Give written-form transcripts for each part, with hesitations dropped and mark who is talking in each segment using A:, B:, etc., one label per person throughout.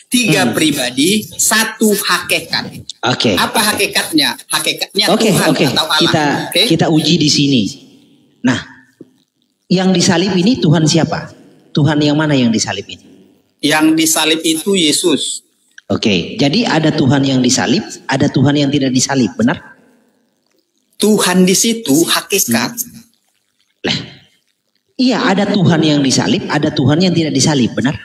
A: Tiga pribadi, satu hakikat.
B: Oke.
A: Apa hakikatnya? Hakikatnya
B: Oke,
A: Tuhan
B: oke.
A: atau Allah.
B: Kita uji di sini. Nah, yang disalib ini Tuhan siapa? Tuhan yang mana yang disalib ini?
A: Yang disalib itu Yesus.
B: Oke, jadi ada Tuhan yang disalib, ada Tuhan yang tidak disalib, benar?
A: Tuhan di situ hakikat.
B: Lah, iya, ada Tuhan yang disalib, ada Tuhan yang tidak disalib, benar?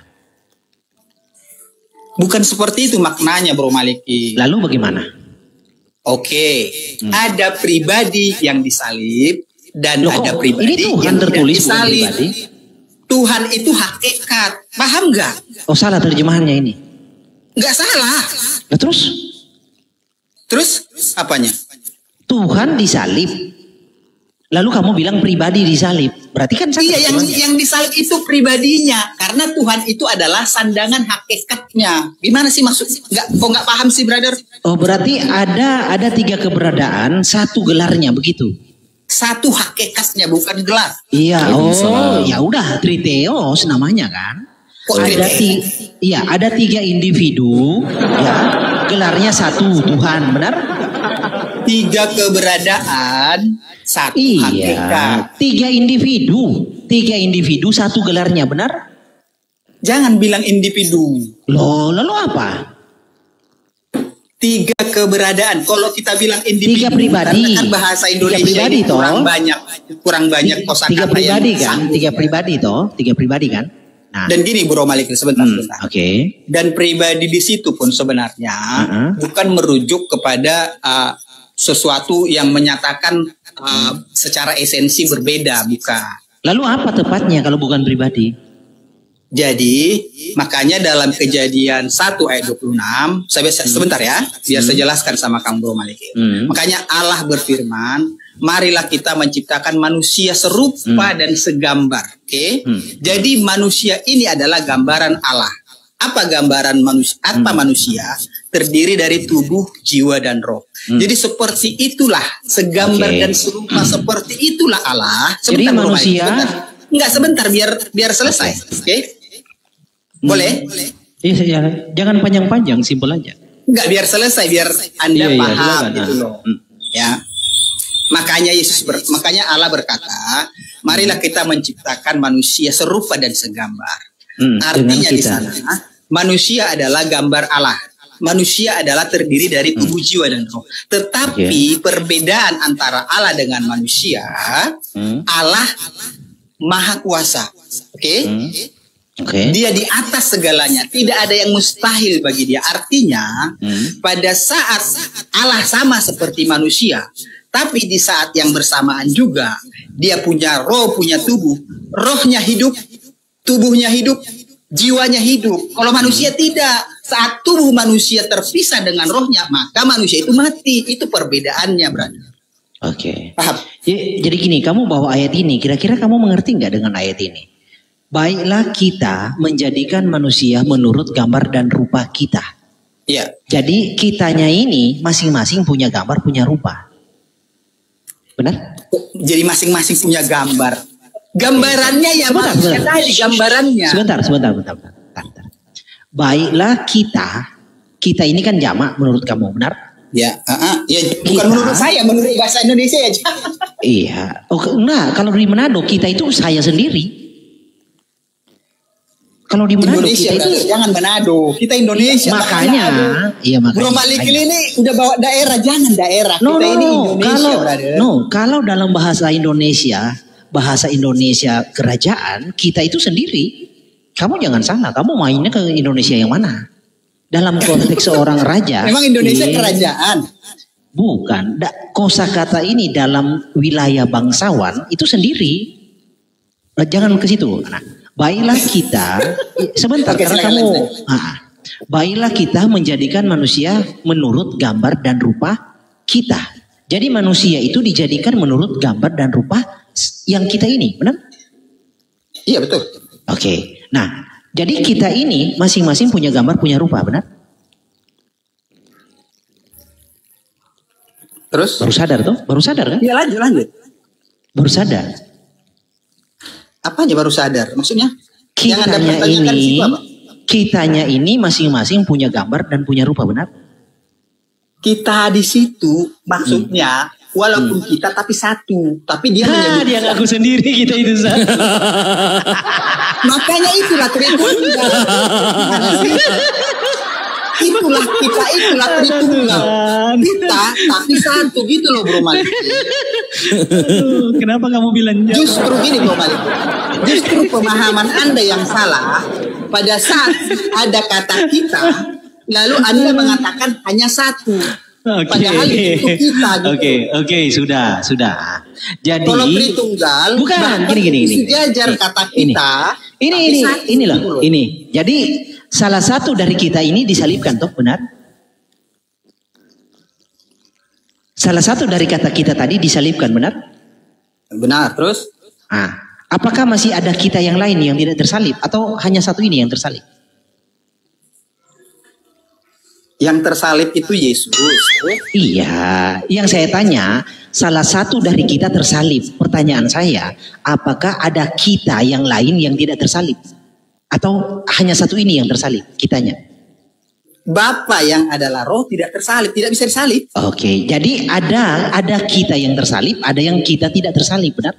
A: Bukan seperti itu maknanya, Bro Maliki.
B: Lalu bagaimana?
A: Oke, ada pribadi yang disalib dan
B: Loh,
A: ada pribadi
B: ini Tuhan
A: yang tidak
B: tertulis bukan
A: disalib.
B: pribadi.
A: Tuhan itu hakikat, paham nggak?
B: Oh, salah terjemahannya ini.
A: Nggak salah.
B: Nah, terus
A: Apanya?
B: Tuhan disalib. Lalu kamu bilang pribadi disalib. Berarti kan salah.
A: Iya, yang disalib itu pribadinya, karena Tuhan itu adalah sandangan hakikatnya. Gimana sih maksud? Nggak paham sih, brother?
B: Oh, berarti ada tiga keberadaan, satu gelarnya begitu.
A: Satu hakikatnya, bukan gelar.
B: Iya, ya udah Triteos namanya kan. Ada tiga individu, ya, gelarnya satu Tuhan, benar?
A: Tiga keberadaan, satu hakikat.
B: Tiga individu, satu gelarnya, benar?
A: Jangan bilang individu.
B: Loh, lalu apa?
A: Tiga keberadaan. Kalau kita bilang individu,
B: tiga pribadi.
A: Kan bahasa Indonesia
B: pribadi,
A: ini kurang banyak kosakata.
B: Tiga pribadi kan? Tiga pribadi kan? Nah.
A: Dan gini Bro Malik, sebentar.
B: Oke.
A: Dan pribadi di situ pun sebenarnya bukan merujuk kepada sesuatu yang menyatakan secara esensi berbeda, bukan.
B: Lalu apa tepatnya kalau bukan pribadi?
A: Jadi makanya dalam Kejadian 1 ayat 26, sebentar ya, biar saya jelaskan sama Kang Bro Malik. Makanya Allah berfirman, marilah kita menciptakan manusia serupa dan segambar. Jadi manusia ini adalah gambaran Allah. Apa gambaran manusia? Apa manusia? Terdiri dari tubuh, jiwa, dan roh. Jadi seperti itulah, segambar dan serupa seperti itulah Allah.
B: Sebentar, jadi manusia...
A: Sebentar, biar selesai. Boleh?
B: Iya, jangan panjang-panjang, simpel aja.
A: Enggak, biar selesai, biar Anda paham gitu loh. Ya. Makanya Allah berkata, marilah kita menciptakan manusia serupa dan segambar. Artinya di sana, manusia adalah gambar Allah. Manusia adalah terdiri dari tubuh, jiwa, dan roh. Tetapi perbedaan antara Allah dengan manusia, Allah Maha Kuasa. Dia di atas segalanya. Tidak ada yang mustahil bagi dia. Artinya, pada saat Allah sama seperti manusia, tapi di saat yang bersamaan juga, dia punya roh, punya tubuh. Rohnya hidup, tubuhnya hidup, jiwanya hidup. Kalau manusia tidak. Saat tubuh manusia terpisah dengan rohnya, maka manusia itu mati. Itu perbedaannya, brother. Paham?
B: Jadi gini, kamu bawa ayat ini, kira-kira kamu mengerti nggak dengan ayat ini? Baiklah kita menjadikan manusia menurut gambar dan rupa kita.
A: Iya.
B: Jadi kitanya ini masing-masing punya gambar, punya rupa. Benar?
A: Jadi masing-masing punya gambar. Gambarannya ya manusia tadi, gambarannya.
B: Sebentar. Baiklah kita ini kan jamak menurut kamu, benar?
A: Ya, bukan menurut saya, menurut bahasa Indonesia aja.
B: Iya. Nah, kalau di Manado kita itu saya sendiri. Kalau di Manado
A: Indonesia,
B: kita itu
A: jangan Manado, kita Indonesia.
B: Makanya.
A: Bro Malik ini udah bawa daerah, jangan daerah. Kita ini Indonesia,
B: kalau dalam bahasa Indonesia kerajaan, kita itu sendiri. Kamu jangan salah, kamu mainnya ke Indonesia yang mana? Dalam konteks seorang raja.
A: Memang Indonesia kerajaan?
B: Bukan. Kosakata ini dalam wilayah bangsawan itu sendiri. Jangan ke situ. Baiklah kita, sebentar karena kamu. Baiklah kita menjadikan manusia menurut gambar dan rupa kita. Jadi manusia itu dijadikan menurut gambar dan rupa yang kita ini, benar?
A: Iya, betul.
B: Nah, jadi kita ini masing-masing punya gambar, punya rupa, benar?
A: Terus?
B: Baru sadar kan?
A: Iya, lanjut.
B: Baru sadar.
A: Apanya baru sadar? Maksudnya?
B: kitanya ini masing-masing punya gambar dan punya rupa, benar?
A: Kita di situ maksudnya walaupun kita tapi satu, tapi dia menyebut
B: dia ngaku sendiri kita itu satu.
A: Makanya itulah Tritunggal. Itulah Tritunggal. Kita tapi satu gitu loh Bro Malik.
B: Kenapa kamu bilang jauh?
A: Justru gini Bro Malik. Justru pemahaman Anda yang salah pada saat ada kata kita, lalu Anda mengatakan hanya satu. Padahal itu kita gitu.
B: Oke, sudah. Jadi
A: kalau Tritunggal
B: bukan gini.
A: Sejajar kata kita.
B: Ini loh. Jadi salah satu dari kita ini disalibkan toh, benar? Salah satu dari kata kita tadi disalibkan, benar?
A: Benar, terus?
B: Apakah masih ada kita yang lain yang tidak tersalib atau hanya satu ini yang tersalib?
A: Yang tersalib itu Yesus.
B: Iya, yang saya tanya, salah satu dari kita tersalib. Pertanyaan saya, apakah ada kita yang lain yang tidak tersalib? Atau hanya satu ini yang tersalib, kitanya?
A: Bapa yang adalah roh tidak tersalib, tidak bisa disalib.
B: Oke, jadi ada kita yang tersalib, ada yang kita tidak tersalib, benar?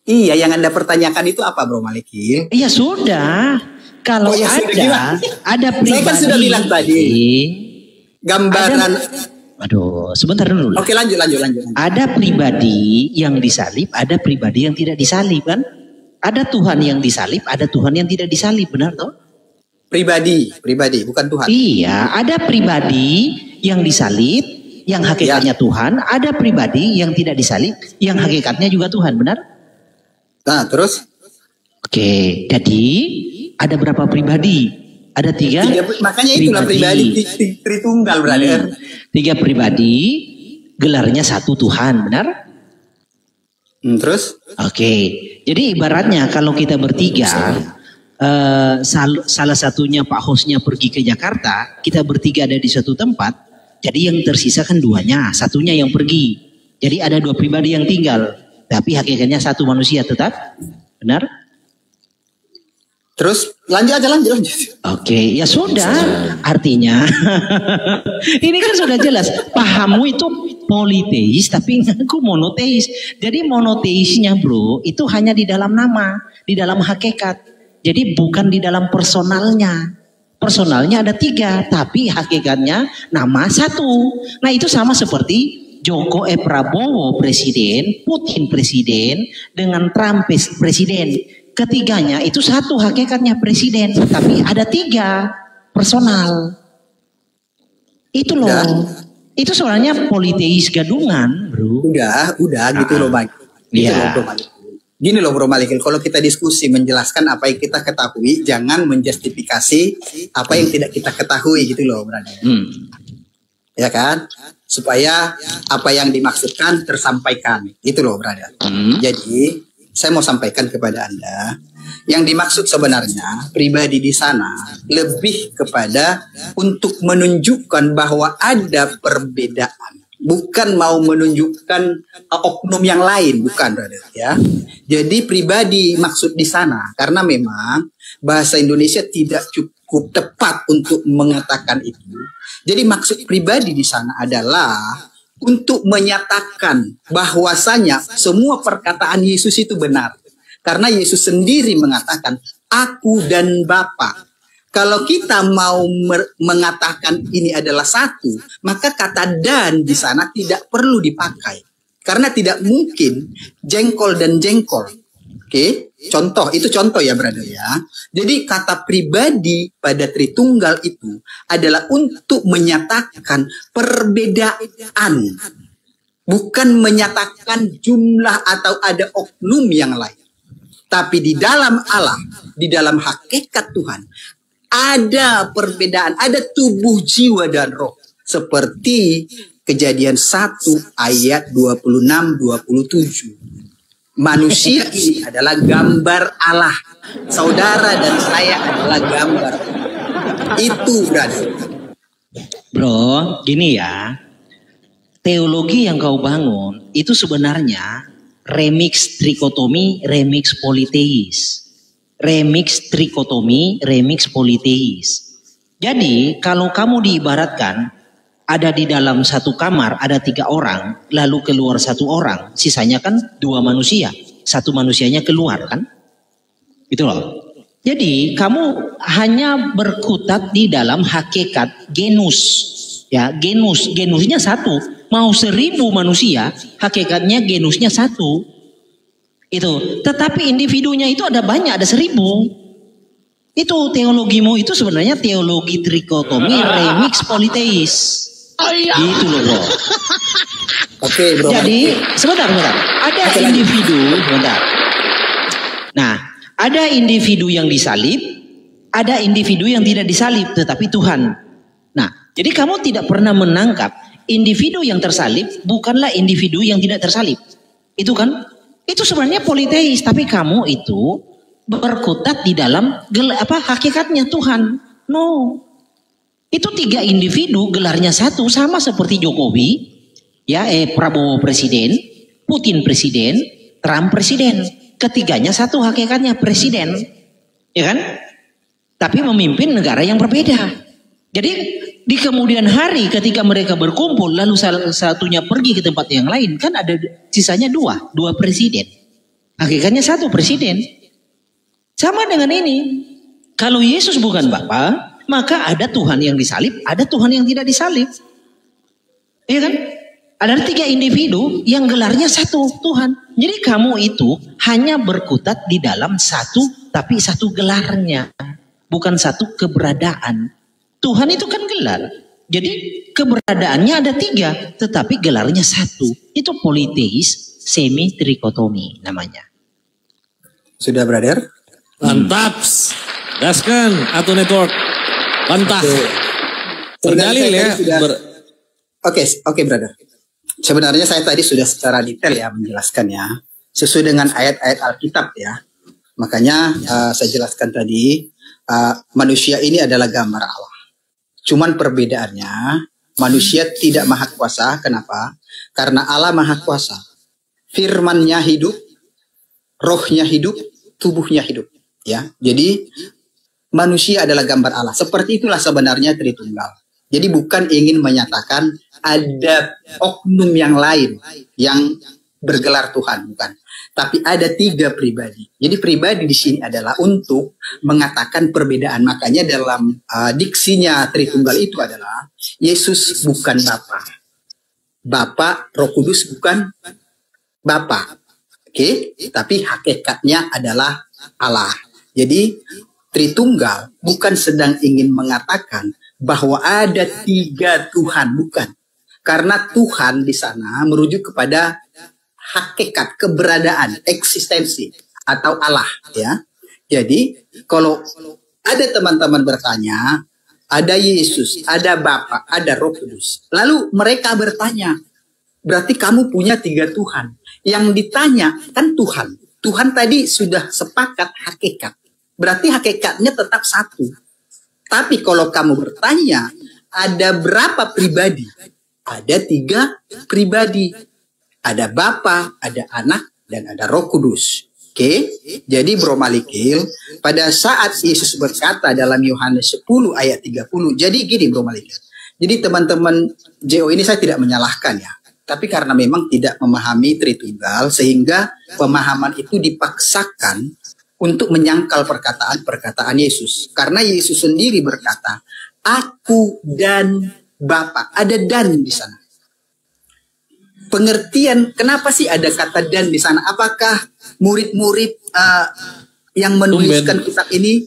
A: Iya, yang Anda pertanyakan itu apa Bro Malikil?
B: Iya sudah. Kalau ada pribadi.
A: Saya kan sudah bilang tadi. Gambaran.
B: Sebentar dulu.
A: Oke, lanjut.
B: Ada pribadi yang disalib, ada pribadi yang tidak disalib kan? Ada Tuhan yang disalib, ada Tuhan yang tidak disalib, benar toh?
A: Pribadi, bukan Tuhan.
B: Iya, ada pribadi yang disalib, yang hakikatnya Tuhan, ada pribadi yang tidak disalib, yang hakikatnya juga Tuhan, benar?
A: Nah, terus?
B: Oke, jadi ada berapa pribadi? Ada tiga
A: makanya itulah pribadi Tritunggal, brother.
B: 3 pribadi, gelarnya satu Tuhan, benar?
A: Terus?
B: Oke, jadi ibaratnya kalau kita bertiga, salah satunya Pak hostnya pergi ke Jakarta, kita bertiga ada di suatu tempat, jadi yang tersisa kan 2-nya, satunya yang pergi. Jadi ada 2 pribadi yang tinggal, tapi hakikatnya satu manusia tetap, benar?
A: Terus lanjut.
B: Oke, ya sudah. Artinya ini kan sudah jelas. Pahammu itu politeis tapi aku monoteis. Jadi monoteisnya bro itu hanya di dalam nama, di dalam hakikat. Jadi bukan di dalam personalnya. Personalnya ada 3 tapi hakikatnya nama 1. Nah itu sama seperti Joko Prabowo presiden, Putin presiden dengan Trump presiden. Ketiganya itu satu hakikatnya presiden, tapi ada 3 personal. Itu loh. Itu soalnya politeis gadungan, bro.
A: Udah gitu loh, Bang.
B: Iya.
A: Gini loh, Bro Malikil, kalau kita diskusi menjelaskan apa yang kita ketahui, jangan menjustifikasi apa yang tidak kita ketahui gitu loh, berarti. Ya kan? Supaya apa yang dimaksudkan tersampaikan. Gitu loh, brother. Jadi saya mau sampaikan kepada Anda, yang dimaksud sebenarnya pribadi di sana lebih kepada untuk menunjukkan bahwa ada perbedaan, bukan mau menunjukkan oknum yang lain, bukan, brother, ya. Jadi pribadi maksud di sana karena memang bahasa Indonesia tidak cukup tepat untuk mengatakan itu. Jadi maksud pribadi di sana adalah untuk menyatakan bahwasanya semua perkataan Yesus itu benar. Karena Yesus sendiri mengatakan, aku dan Bapa. Kalau kita mau mengatakan ini adalah satu, maka kata dan di sana tidak perlu dipakai. Karena tidak mungkin jengkol dan jengkol. Oke, itu contoh ya, brother ya. Jadi kata pribadi pada Tritunggal itu adalah untuk menyatakan perbedaan, bukan menyatakan jumlah atau ada oknum yang lain. Tapi di dalam Allah, di dalam hakikat Tuhan, ada perbedaan, ada tubuh, jiwa dan roh. Seperti Kejadian 1 ayat 26-27. Manusia ini adalah gambar Allah. Saudara dan saya adalah gambar. Itu, brother.
B: Bro, gini ya. Teologi yang kau bangun itu sebenarnya remix trikotomi, remix politeis. remix trikotomi, remix politeis. Jadi kalau kamu diibaratkan ada di dalam satu kamar ada 3 orang, lalu keluar 1 orang, sisanya kan 2 manusia, 1 manusianya keluar kan? Itu loh. Jadi kamu hanya berkutat di dalam hakikat genus, ya genusnya 1, mau 1000 manusia, hakikatnya genusnya 1. Itu, tetapi individunya itu ada banyak, ada 1000. Itu teologimu itu sebenarnya teologi trikotomi remix politeis. Gitu loh bro.
A: Oke bro.
B: Jadi sebentar. Ada individu, sebentar. Nah, ada individu yang disalib, ada individu yang tidak disalib, tetapi Tuhan. Nah, jadi kamu tidak pernah menangkap individu yang tersalib bukanlah individu yang tidak tersalib. Itu kan? Itu sebenarnya politeis, tapi kamu itu berkutat di dalam hakikatnya Tuhan. No. Itu 3 individu gelarnya 1 sama seperti Jokowi, ya Prabowo presiden, Putin presiden, Trump presiden. Ketiganya 1 hakikatnya presiden, ya kan? Tapi memimpin negara yang berbeda. Jadi di kemudian hari ketika mereka berkumpul lalu salah satunya pergi ke tempat yang lain, kan ada sisanya 2 presiden. Hakikatnya 1 presiden. Sama dengan ini. Kalau Yesus bukan Bapa, maka ada Tuhan yang disalib, ada Tuhan yang tidak disalib. Iya kan? Ada 3 individu yang gelarnya 1 Tuhan. Jadi kamu itu hanya berkutat di dalam 1, tapi 1 gelarnya. Bukan 1 keberadaan. Tuhan itu kan gelar. Jadi keberadaannya ada 3, tetapi gelarnya 1. Itu politeis semi trikotomi namanya.
A: Sudah brother?
C: Mantap. Gaskan atau network. Mantap. Berdalil ya.
A: Oke brother. Sebenarnya saya tadi sudah secara detail ya menjelaskannya sesuai dengan ayat-ayat Alkitab ya. Makanya saya jelaskan tadi manusia ini adalah gambar Allah. Cuman perbedaannya manusia tidak maha kuasa. Kenapa? Karena Allah maha kuasa. Firman-Nya hidup, rohnya hidup, tubuhnya hidup. Ya, jadi manusia adalah gambar Allah. Seperti itulah sebenarnya Tritunggal. Jadi bukan ingin menyatakan ada oknum yang lain yang bergelar Tuhan, bukan. Tapi ada 3 pribadi. Jadi pribadi di sini adalah untuk mengatakan perbedaan. Makanya dalam diksinya Tritunggal itu adalah Yesus bukan Bapa. Bapa, Roh Kudus bukan Bapa. Oke, tapi hakikatnya adalah Allah. Jadi Tritunggal bukan sedang ingin mengatakan bahwa ada 3 Tuhan, bukan. Karena Tuhan di sana merujuk kepada hakikat, keberadaan, eksistensi atau Allah ya. Jadi kalau ada teman-teman bertanya, ada Yesus, ada Bapa, ada Roh Kudus. Lalu mereka bertanya, berarti kamu punya 3 Tuhan. Yang ditanya kan Tuhan. Tuhan tadi sudah sepakat hakikat. Berarti hakikatnya tetap 1. Tapi kalau kamu bertanya, ada berapa pribadi? Ada 3 pribadi. Ada Bapa, ada Anak, dan ada Roh Kudus. Oke? Jadi Bro Malikil, pada saat Yesus berkata dalam Yohanes 10 ayat 30, jadi gini Bro Malikil. Jadi teman-teman JO ini saya tidak menyalahkan ya. Tapi karena memang tidak memahami Tritunggal, sehingga pemahaman itu dipaksakan untuk menyangkal perkataan Yesus. Karena Yesus sendiri berkata, aku dan Bapa. Ada dan di sana. Pengertian, kenapa sih ada kata dan di sana? Apakah murid-murid yang menuliskan kitab ini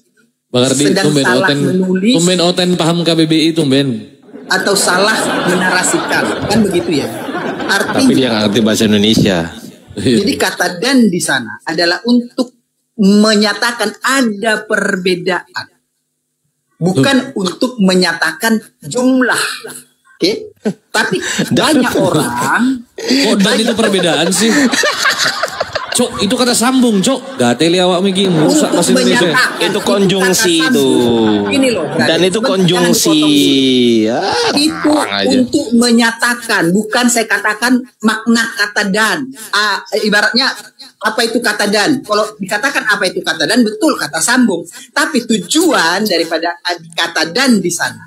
A: sedang salah menulis?
C: Tumben oten paham KBBI tumben.
A: Atau salah menarasikan. Kan begitu ya. Artinya,
D: tapi dia nggak ngerti bahasa Indonesia.
A: Jadi kata dan di sana adalah untuk menyatakan ada perbedaan. Bukan untuk menyatakan jumlah. Oke? Tapi banyak orang.
C: Kok dan itu perbedaan sih? Cok, itu kata sambung, Cok. Gateli awak mikir rusak bahasa Indonesia.
D: Itu konjungsi itu.
A: Ini loh.
D: Dan itu konjungsi. Ya,
A: itu untuk menyatakan, bukan saya katakan makna kata dan. Ibaratnya apa itu kata dan. Kalau dikatakan apa itu kata dan, betul kata sambung. Tapi tujuan daripada kata dan di sana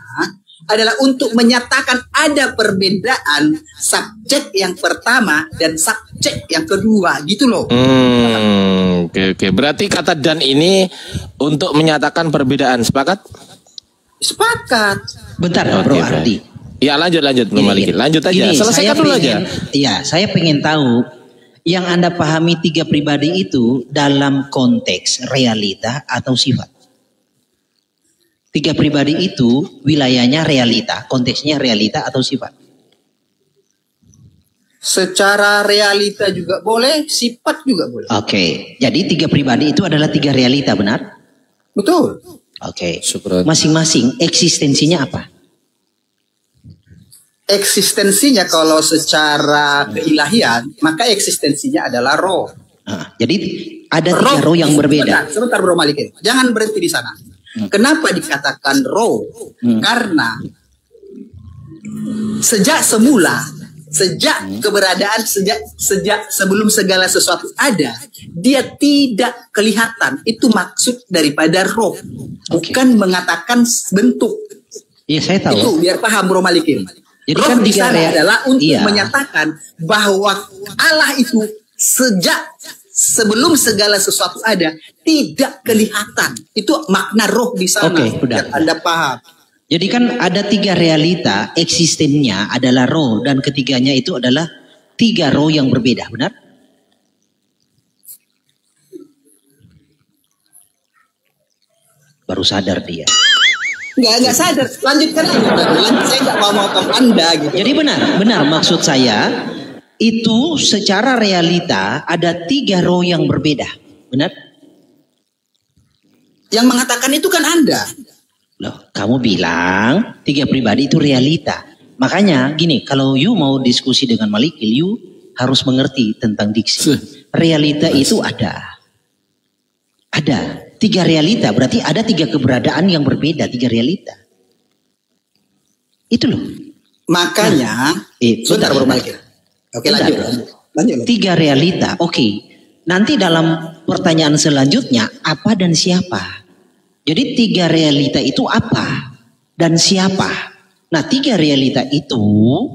A: adalah untuk menyatakan ada perbedaan subjek yang pertama dan subjek yang kedua, gitu loh.
D: Oke. Berarti kata dan ini untuk menyatakan perbedaan. Sepakat?
A: Sepakat.
B: Bentar, Bro Ardi.
D: Ya lanjut Bro Maliki. Lanjut aja.
B: Gini,
D: Selesaikan dulu aja.
B: Iya, saya pengen tahu yang Anda pahami 3 pribadi itu dalam konteks realita atau sifat. 3 pribadi itu wilayahnya realita, konteksnya realita atau sifat.
A: Secara realita juga boleh, sifat juga boleh.
B: Oke, jadi 3 pribadi itu adalah 3 realita, benar?
A: Betul.
B: Oke,
C: Syukran.
B: masing-masing eksistensinya apa?
A: Eksistensinya kalau secara keilahian, maka eksistensinya adalah roh.
B: Jadi ada 3 roh yang berbeda.
A: Sebentar Bro Malikin, jangan berhenti di sana. Kenapa dikatakan roh? Karena sejak semula, sejak keberadaan, sejak sebelum segala sesuatu ada, dia tidak kelihatan. Itu maksud daripada roh, bukan mengatakan bentuk.
B: Iya, saya tahu.
A: Itu biar paham Bro Malikin.
B: Jadi
A: roh
B: kan
A: di sana adalah untuk
B: iya,
A: menyatakan bahwa Allah itu sejak sebelum segala sesuatu ada tidak kelihatan. Itu makna roh di sana.
B: Oke, udah.
A: Anda paham.
B: Jadi kan ada 3 realita, eksistennya adalah roh, dan ketiganya itu adalah 3 roh yang berbeda, benar? Baru sadar dia.
A: Nggak sadar. Lanjutkan aja. Saya nggak mau motong Anda gitu.
B: Jadi benar maksud saya itu secara realita ada 3 roh yang berbeda, benar?
A: Yang mengatakan itu kan Anda.
B: Loh, kamu bilang 3 pribadi itu realita. Makanya gini, kalau you mau diskusi dengan Malikil, you harus mengerti tentang diksi. Realita itu ada 3 realita, berarti ada 3 keberadaan yang berbeda, 3 realita. Itu loh.
A: Makanya, sebentar Bro Malikin. Oke, lanjut.
B: 3 realita, oke. Nanti dalam pertanyaan selanjutnya, apa dan siapa? Jadi 3 realita itu apa dan siapa? Nah, 3 realita itu,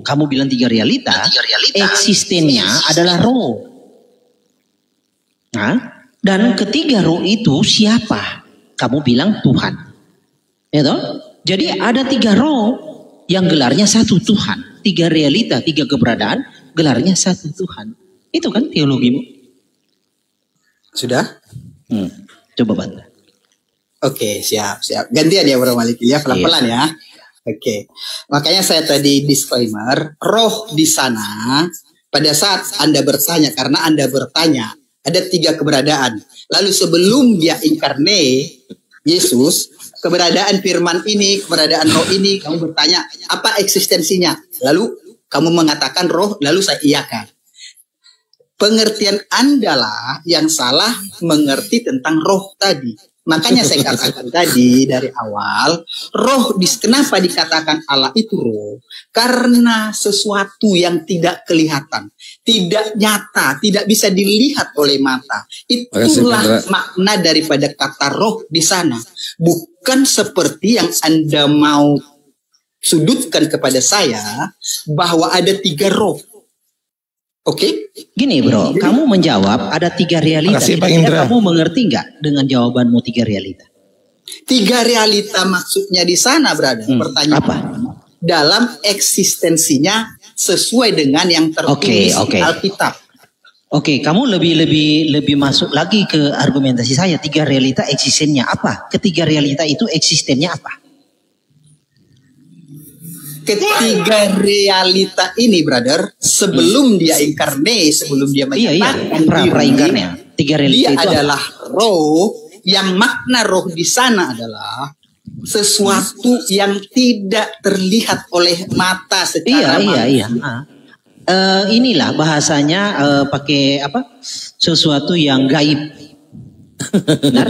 B: kamu bilang 3 realita, eksistennya adalah roh. Nah, dan ketiga roh itu siapa? Kamu bilang Tuhan. Ya toh? Jadi ada 3 roh yang gelarnya satu Tuhan. 3 realita, 3 keberadaan, gelarnya satu Tuhan. Itu kan teologimu.
A: Sudah?
B: Coba bantu.
A: Oke, siap. Gantian ya Bro Maliki ya, pelan-pelan ya. Oke. Makanya saya tadi disclaimer, roh di sana pada saat Anda bertanya, karena Anda bertanya, ada 3 keberadaan. Lalu sebelum dia inkarne, Yesus, keberadaan firman ini, keberadaan roh ini, kamu bertanya, apa eksistensinya? Lalu kamu mengatakan roh, lalu saya iyakan. Pengertian Anda lah yang salah mengerti tentang roh tadi. Makanya saya katakan tadi dari awal, kenapa dikatakan Allah itu roh? Karena sesuatu yang tidak kelihatan, tidak nyata, tidak bisa dilihat oleh mata. Itulah makna daripada kata roh di sana. Bukan seperti yang Anda mau sudutkan kepada saya, bahwa ada 3 roh. Oke?
B: Gini Bro, kamu menjawab ada 3 realita. Kira-kira kamu mengerti nggak dengan jawabanmu 3 realita?
A: 3 realita maksudnya di sana, brother. Pertanyaan
B: apa?
A: Dalam eksistensinya sesuai dengan yang tertulis di Alkitab.
B: Oke, kamu lebih masuk lagi ke argumentasi saya. 3 realita eksistennya apa? Ketiga realita itu eksistennya apa?
A: Ketiga realita ini, brother, sebelum dia inkarne, sebelum dia menyatakan
B: pra-inkarne, 3 realita
A: dia
B: itu
A: adalah roh, yang makna roh di sana adalah sesuatu yang tidak terlihat oleh mata secara
B: Iya. Inilah bahasanya pakai apa? Sesuatu yang gaib. Benar?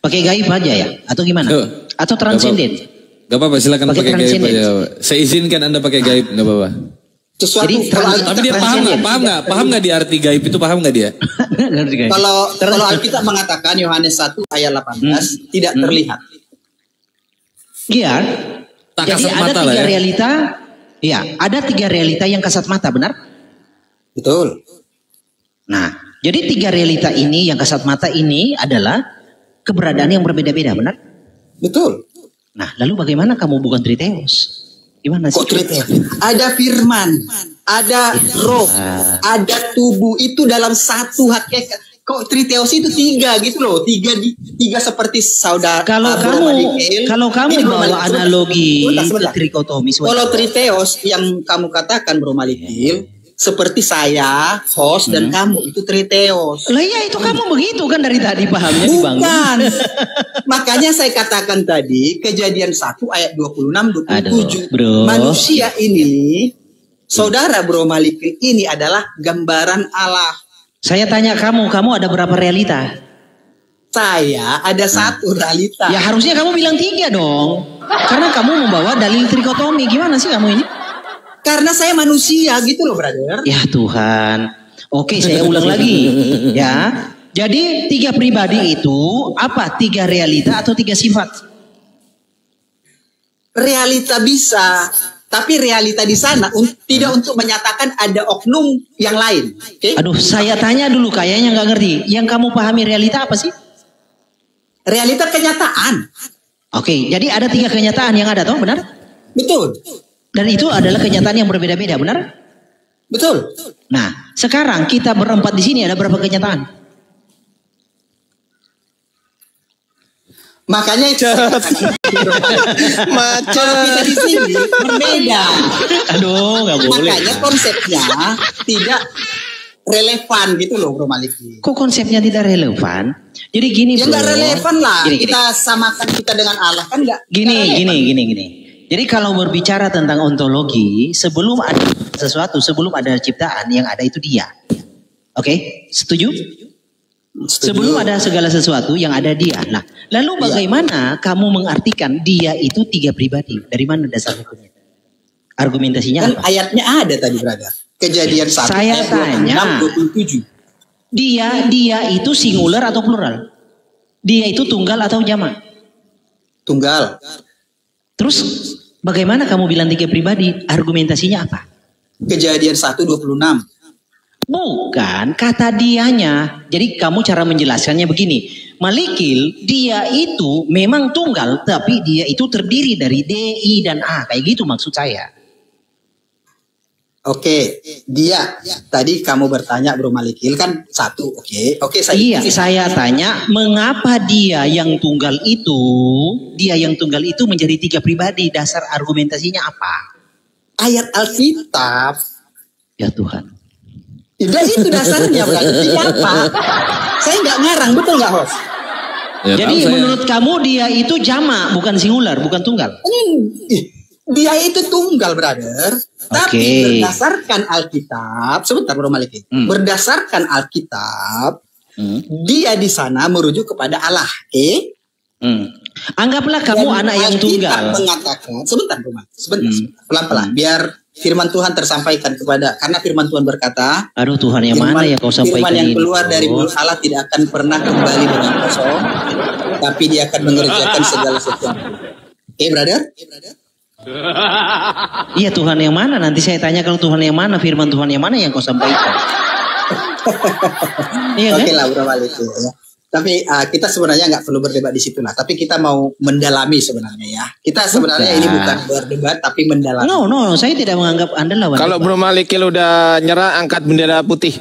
B: Pakai gaib aja ya? Atau gimana? Atau transenden?
C: Gak apa-apa, silakan pakai gaib aja. Saya izinkan Anda pakai gaib, gak apa-apa.
A: Sesuatu.
B: Jadi
C: Tapi dia paham nggak di arti gaib itu, paham nggak dia?
A: Kalau Alkitab mengatakan Yohanes 1 ayat 18 tidak terlihat.
B: Iya.
C: Tak
B: Jadi
C: kasat
B: ada
C: mata
B: 3
C: lah ya.
B: realita. Iya, ada 3 realita yang kasat mata, benar?
A: Betul.
B: Nah, jadi 3 realita ini yang kasat mata ini adalah keberadaan yang berbeda-beda, benar?
A: Betul.
B: Nah, lalu bagaimana kamu bukan Triteos? Gimana sih?
A: Kok Triteos? Ada firman, ada roh, ada tubuh, itu dalam satu hakikat. Kok Triteos itu 3 gitu loh, 3 seperti saudara.
B: Kalau kamu bawa analogi ke trikotomi,
A: kalau Triteos yang kamu katakan Bro Malikil, seperti saya, host dan kamu itu Triteos.
B: lah ya itu kamu begitu kan dari tadi pahamnya dibangun.
A: Bukan. Makanya saya katakan tadi Kejadian 1 ayat 26 27.
B: Aduh, bro.
A: Manusia ini, saudara Bro Malikil, ini adalah gambaran Allah.
B: Saya tanya kamu ada berapa realita?
A: Saya ada 1 realita.
B: Ya harusnya kamu bilang 3 dong. Karena kamu membawa dalil trikotomi. Gimana sih kamu ini?
A: Karena saya manusia gitu loh, brother.
B: Ya Tuhan. Oke, saya ulang lagi. Ya. Jadi 3 pribadi itu apa? 3 realita atau 3 sifat?
A: Realita bisa, tapi realita di sana tidak untuk menyatakan ada oknum yang lain. Oke?
B: Aduh, saya tanya dulu, kayaknya nggak ngerti. Yang kamu pahami realita apa sih?
A: Realita kenyataan.
B: Oke, jadi ada 3 kenyataan yang ada, toh, benar?
A: Betul.
B: Dan itu adalah kenyataan yang berbeda-beda, benar?
A: Betul.
B: Nah, sekarang kita berempat di sini ada berapa kenyataan?
A: Makanya itu kalau kita di sini berbeda.
B: Aduh, nggak boleh.
A: Makanya konsepnya tidak relevan gitu loh, Bro Maliki.
B: Kok konsepnya tidak relevan? Jadi gini,
A: Ya
B: bro.
A: nggak relevan lah.
B: Gini.
A: Kita samakan kita dengan Allah kan nggak.
B: Gini. Jadi kalau berbicara tentang ontologi, sebelum ada sesuatu, sebelum ada ciptaan, yang ada itu dia. Oke, setuju? Sebelum ada segala sesuatu yang ada dia. Nah, lalu bagaimana kamu mengartikan dia itu 3 pribadi? Dari mana dasar hukumnya? Argumentasinya
A: Kan
B: apa?
A: ayatnya ada tadi, brother. Kejadian 1
B: Saya
A: ayat
B: tanya.
A: 26, 27.
B: Dia itu singular atau plural? Dia itu tunggal atau jamak?
A: Tunggal.
B: Terus bagaimana kamu bilang 3 pribadi? Argumentasinya apa?
A: Kejadian 1 26.
B: Bukan kata dianya. Jadi kamu cara menjelaskannya begini. Malikil, dia itu memang tunggal, tapi dia itu terdiri dari D, I, dan A. Kayak gitu maksud saya.
A: Oke, dia. Tadi kamu bertanya Bro Malikil kan 1. Oke,
B: Iya, saya tanya mengapa dia yang tunggal itu menjadi 3 pribadi. Dasar argumentasinya apa?
A: Ayat Alkitab.
B: Ya Tuhan.
A: Udah itu dasarnya berarti apa? Saya nggak ngarang, betul nggak, host?
C: Ya,
B: Jadi
C: tahu saya.
B: menurut kamu dia itu jamak, bukan singular, bukan tunggal.
A: Dia itu tunggal, brother. Tapi berdasarkan Alkitab, sebentar Bro Maliki. Berdasarkan Alkitab, dia di sana merujuk kepada Allah.
B: Anggaplah kamu
A: Dan
B: anak yang tunggal.
A: Alkitab mengatakan, sebentar, pelan-pelan, biar firman Tuhan tersampaikan karena firman Tuhan berkata,
B: Aduh Tuhan yang mana yang kau sampaikan
A: firman yang
B: ini?
A: keluar dari mulut Allah tidak akan pernah kembali dengan kosong, tapi dia akan mengerjakan segala sesuatu. Oke, brother?
B: Iya Tuhan yang mana? Nanti saya tanya kalau Tuhan yang mana, firman Tuhan yang mana yang kau sampaikan. Iya kan?
A: Oke lah, Bro Malik, ya. Tapi kita sebenarnya nggak perlu berdebat di situ lah. Tapi kita mau mendalami sebenarnya ya. Kita sebenarnya ini bukan berdebat tapi mendalami.
B: No, saya tidak menganggap Anda lawan.
D: Kalau Bro Malikil udah nyerah, angkat bendera putih.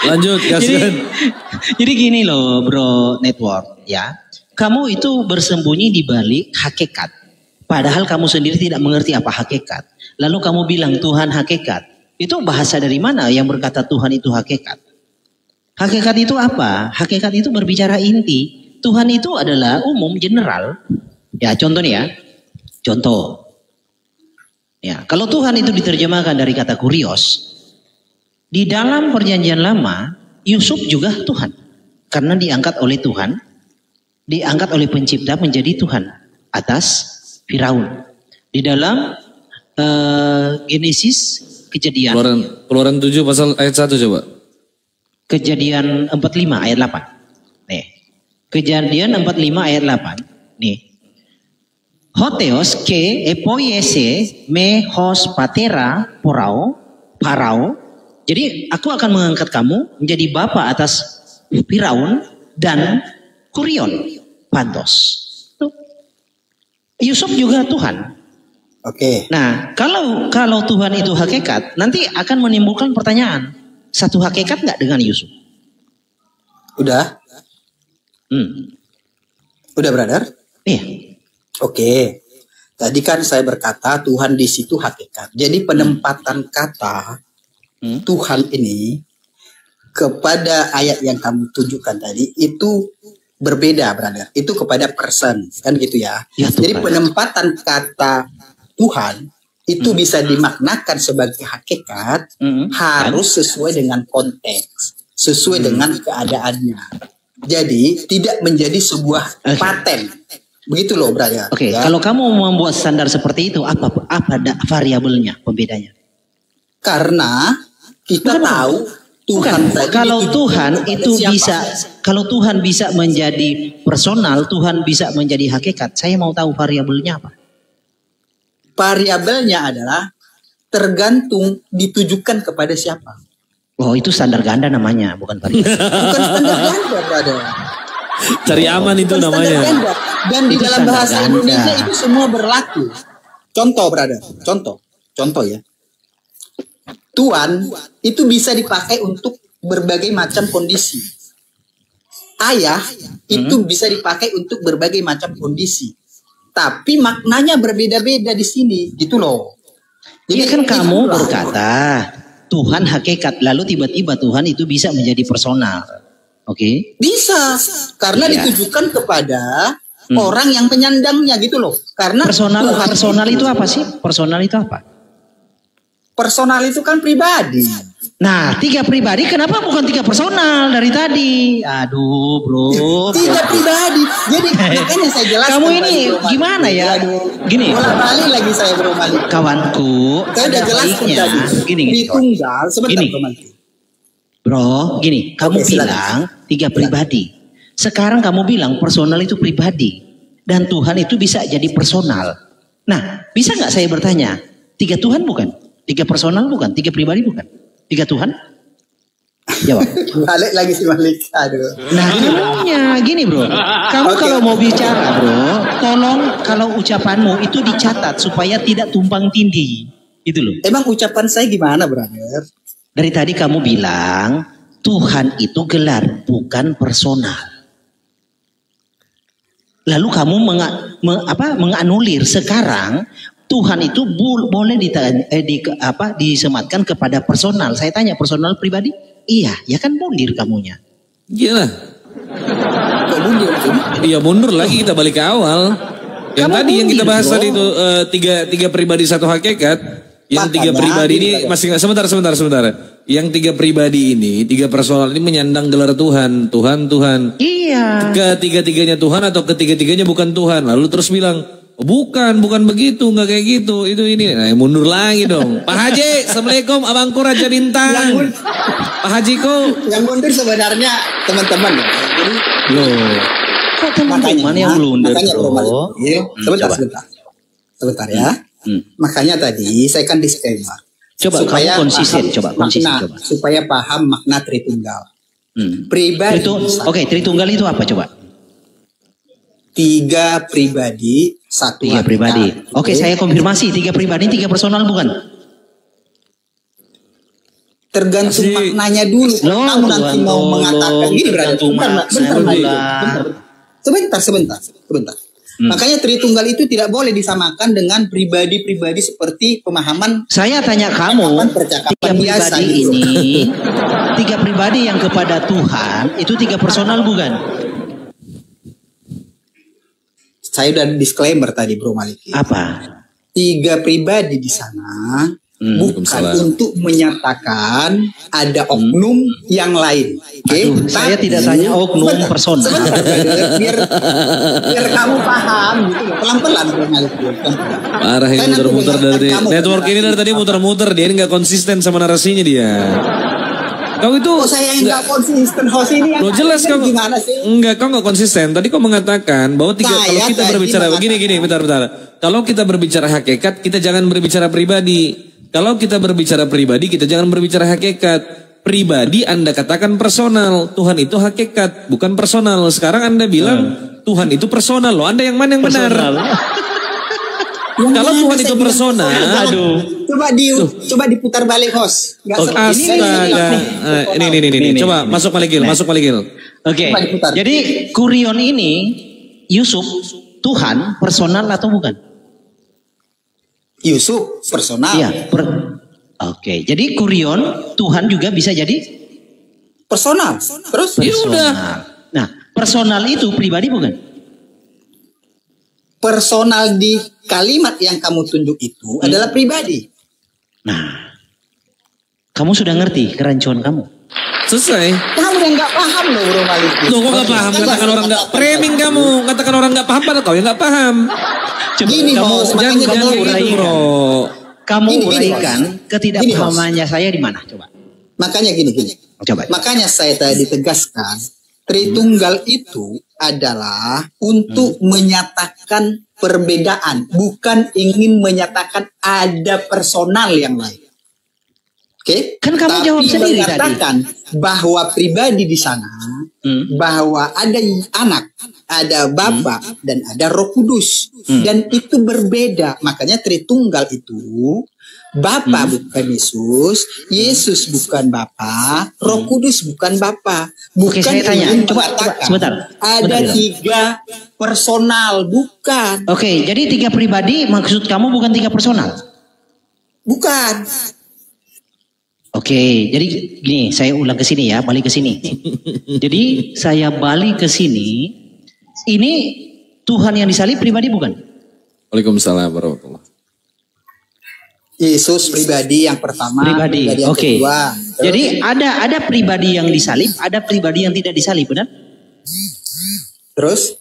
C: Lanjut, Gaskan.
B: Jadi gini loh Bro Network ya. Kamu itu bersembunyi di balik hakikat. Padahal kamu sendiri tidak mengerti apa hakikat. Lalu kamu bilang Tuhan hakikat. Itu bahasa dari mana yang berkata Tuhan itu hakikat? Hakikat itu apa? Hakikat itu berbicara inti. Tuhan itu adalah umum, general. Ya contoh nih ya. Contoh. Ya, kalau Tuhan itu diterjemahkan dari kata kurios. Di dalam perjanjian lama, Yusuf juga Tuhan. Karena diangkat oleh Tuhan. Diangkat oleh pencipta menjadi Tuhan. Atas Firaun. Di dalam Genesis, Kejadian.
C: Keluaran 7 pasal ayat 1 coba.
B: Kejadian 45 ayat 8. Nih. Kejadian 45 ayat 8. Nih. Hoteos ke epoiese me hos patera parao. Jadi aku akan mengangkat kamu menjadi bapa atas Firaun dan Kurion Pantos. Yusuf juga Tuhan.
A: Oke.
B: Nah, kalau Tuhan itu hakikat, nanti akan menimbulkan pertanyaan. Satu hakikat nggak dengan Yusuf?
A: Udah? Udah, brother?
B: Iya.
A: Oke. Tadi kan saya berkata Tuhan di situ hakikat. Jadi penempatan kata Tuhan ini kepada ayat yang kamu tunjukkan tadi itu berbeda, brother. Itu kepada person, kan gitu ya. Jadi penempatan kata Tuhan itu bisa dimaknakan sebagai hakikat harus sesuai dengan konteks, sesuai dengan keadaannya. Jadi tidak menjadi sebuah paten. Begitu loh, brother.
B: Oke,
A: ya.
B: Kalau kamu membuat standar seperti itu, apa variabelnya, pembedanya?
A: Karena kita tahu Tuhan
B: kalau Tuhan itu siapa? Kalau Tuhan bisa menjadi personal, Tuhan bisa menjadi hakikat. Saya mau tahu variabelnya apa?
A: Variabelnya adalah tergantung ditujukan kepada siapa.
B: Oh, itu standar ganda namanya, bukan variabel.
A: Bukan standar ganda, brother.
C: Cari aman itu
A: Bukan
C: namanya.
A: Dan di dalam bahasa Indonesia itu semua berlaku. Contoh, brother. Contoh ya. Tuan itu bisa dipakai untuk berbagai macam kondisi. Ayah itu bisa dipakai untuk berbagai macam kondisi. Tapi maknanya berbeda-beda di sini, gitu loh.
B: Jadi kan kamu berkata Tuhan hakikat, lalu tiba-tiba Tuhan itu bisa menjadi personal. Oke?
A: Bisa, karena ditujukan kepada orang yang menyandangnya, gitu loh. Karena
B: personal itu apa sih? Personal itu apa?
A: Personal itu kan pribadi.
B: Nah, 3 pribadi, kenapa bukan 3 personal dari tadi? Aduh, bro.
A: 3 pribadi. Jadi makanya saya jelaskan.
B: Kamu ini gimana ya? Gini.
A: Bolak-balik lagi saya berulang.
B: Kawanku,
A: saya udah jelaskan tadi.
B: Gini.
A: Tritunggal, sebentar
B: Bro, gini. Kamu bilang 3 pribadi. Sekarang kamu bilang personal itu pribadi. Dan Tuhan itu bisa jadi personal. Nah, bisa nggak saya bertanya? 3 Tuhan bukan? 3 personal bukan? 3 pribadi bukan? 3 Tuhan? Jawab.
A: Balik lagi si Malik. Aduh.
B: Nah, kamunya gini, bro. Kamu kalau mau bicara, bro, tolong kalau ucapanmu itu dicatat supaya tidak tumpang tindih. Itu loh.
A: Emang ucapan saya gimana, brother?
B: Dari tadi kamu bilang Tuhan itu gelar, bukan personal. Lalu kamu menganulir sekarang Tuhan itu boleh disematkan kepada personal. Saya tanya, personal pribadi? Iya, ya kan mundur kamunya.
C: Iya. Iya mundur lagi, kita balik ke awal. Yang tadi yang kita bahas tadi itu tiga pribadi satu hakikat. Yang 3 pribadi ini masih sebentar. Yang 3 pribadi ini, 3 personal ini menyandang gelar Tuhan.
B: Iya.
C: Ketiga-tiganya Tuhan atau ketiga-tiganya bukan Tuhan. Lalu terus bilang, bukan begitu, nggak kayak gitu, itu ini. Nah, mundur lagi dong. Pak Haji, Assalamualaikum, abangku Raja Bintang. Pak Hajiku.
A: Yang mundur sebenarnya teman-teman ya. Jadi,
B: loh, kok teman-teman yang blunder, bro?
A: Sebentar ya. Makanya tadi saya kan disclaimer.
B: Supaya kamu konsisten,
A: supaya paham makna Tritunggal. Pribadi.
B: Tritunggal itu apa coba?
A: 3 pribadi, 1
B: 3 pribadi. Oke, saya konfirmasi 3 pribadi, 3 personal bukan?
A: Tergantung maknanya dulu. Kamu nanti mau mengatakan gini berarti. Sebentar. Makanya Tritunggal itu tidak boleh disamakan dengan pribadi-pribadi seperti pemahaman.
B: Saya tanya kamu, 3 pribadi ini, 3 pribadi yang kepada Tuhan itu 3 personal bukan?
A: Saya udah disclaimer tadi, Bro Maliki.
B: Apa?
A: 3 pribadi di sana bukan untuk menyatakan ada oknum yang lain. Oke,
B: saya tidak tanya oknum personal.
A: Biar kamu paham gitu, pelan-pelan.
C: Parah ini muter-muter dari network ini dari tadi muter-muter, dia nggak konsisten sama narasinya dia. Kau itu
A: saya yang nggak konsisten, host ini yang
C: lo jelas kau
A: gimana sih?
C: Enggak, kau nggak konsisten. Tadi kau mengatakan bahwa kalau kita berbicara begini, bentar. Kalau kita berbicara hakikat, kita jangan berbicara pribadi. Kalau kita berbicara pribadi, kita jangan berbicara hakikat. Pribadi Anda katakan personal, Tuhan itu hakikat, bukan personal. Sekarang Anda bilang Tuhan itu personal loh. Anda yang mana yang benar? Kalau Tuhan itu personal,
A: coba diputar balik, host.
C: Astaga. Ini. Coba masuk Malikil.
B: Oke. Jadi Kurion ini Yusuf Tuhan personal atau bukan?
A: Yusuf personal.
B: Iya. Oke. Jadi Kurion Tuhan juga bisa jadi
A: personal. Terus?
C: Ya udah.
B: Nah, personal itu pribadi bukan?
A: Personal di kalimat yang kamu tunjuk itu adalah pribadi.
B: Nah, kamu sudah ngerti kerancuan kamu?
C: Selesai.
A: Kamu yang nggak paham loh, Bro Malik.
C: Loh, kok nggak paham? Katakan orang nggak framing kamu. Katakan orang nggak paham, padahal kau yang nggak paham.
A: Gini,
B: kamu uraikan ketidakpahamannya saya di mana? Coba.
A: Makanya gini.
B: Coba.
A: Makanya saya tadi tegaskan, Tritunggal itu adalah untuk menyatakan perbedaan, bukan ingin menyatakan ada personal yang lain. Oke?
B: Kan kamu jawab sendiri tadi.
A: Menyatakan bahwa pribadi di sana, bahwa ada anak, ada Bapa dan ada Roh Kudus, dan itu berbeda. Makanya Tritunggal itu Bapa bukan Yesus, Yesus bukan Bapa, Roh Kudus bukan Bapa. Bukan.
B: Oke, saya tanya, coba sebentar.
A: Ada 3 personal, bukan.
B: Oke, jadi 3 pribadi maksud kamu bukan 3 personal?
A: Bukan.
B: Oke, jadi gini, saya ulang ke sini ya, balik ke sini. Jadi saya balik ke sini, ini Tuhan yang disalib pribadi bukan?
C: Waalaikumsalam warahmatullahi.
A: Yesus pribadi yang pertama,
B: pribadi yang
A: kedua.
B: Jadi ada pribadi yang disalib, ada pribadi yang tidak disalib, benar?
A: Terus?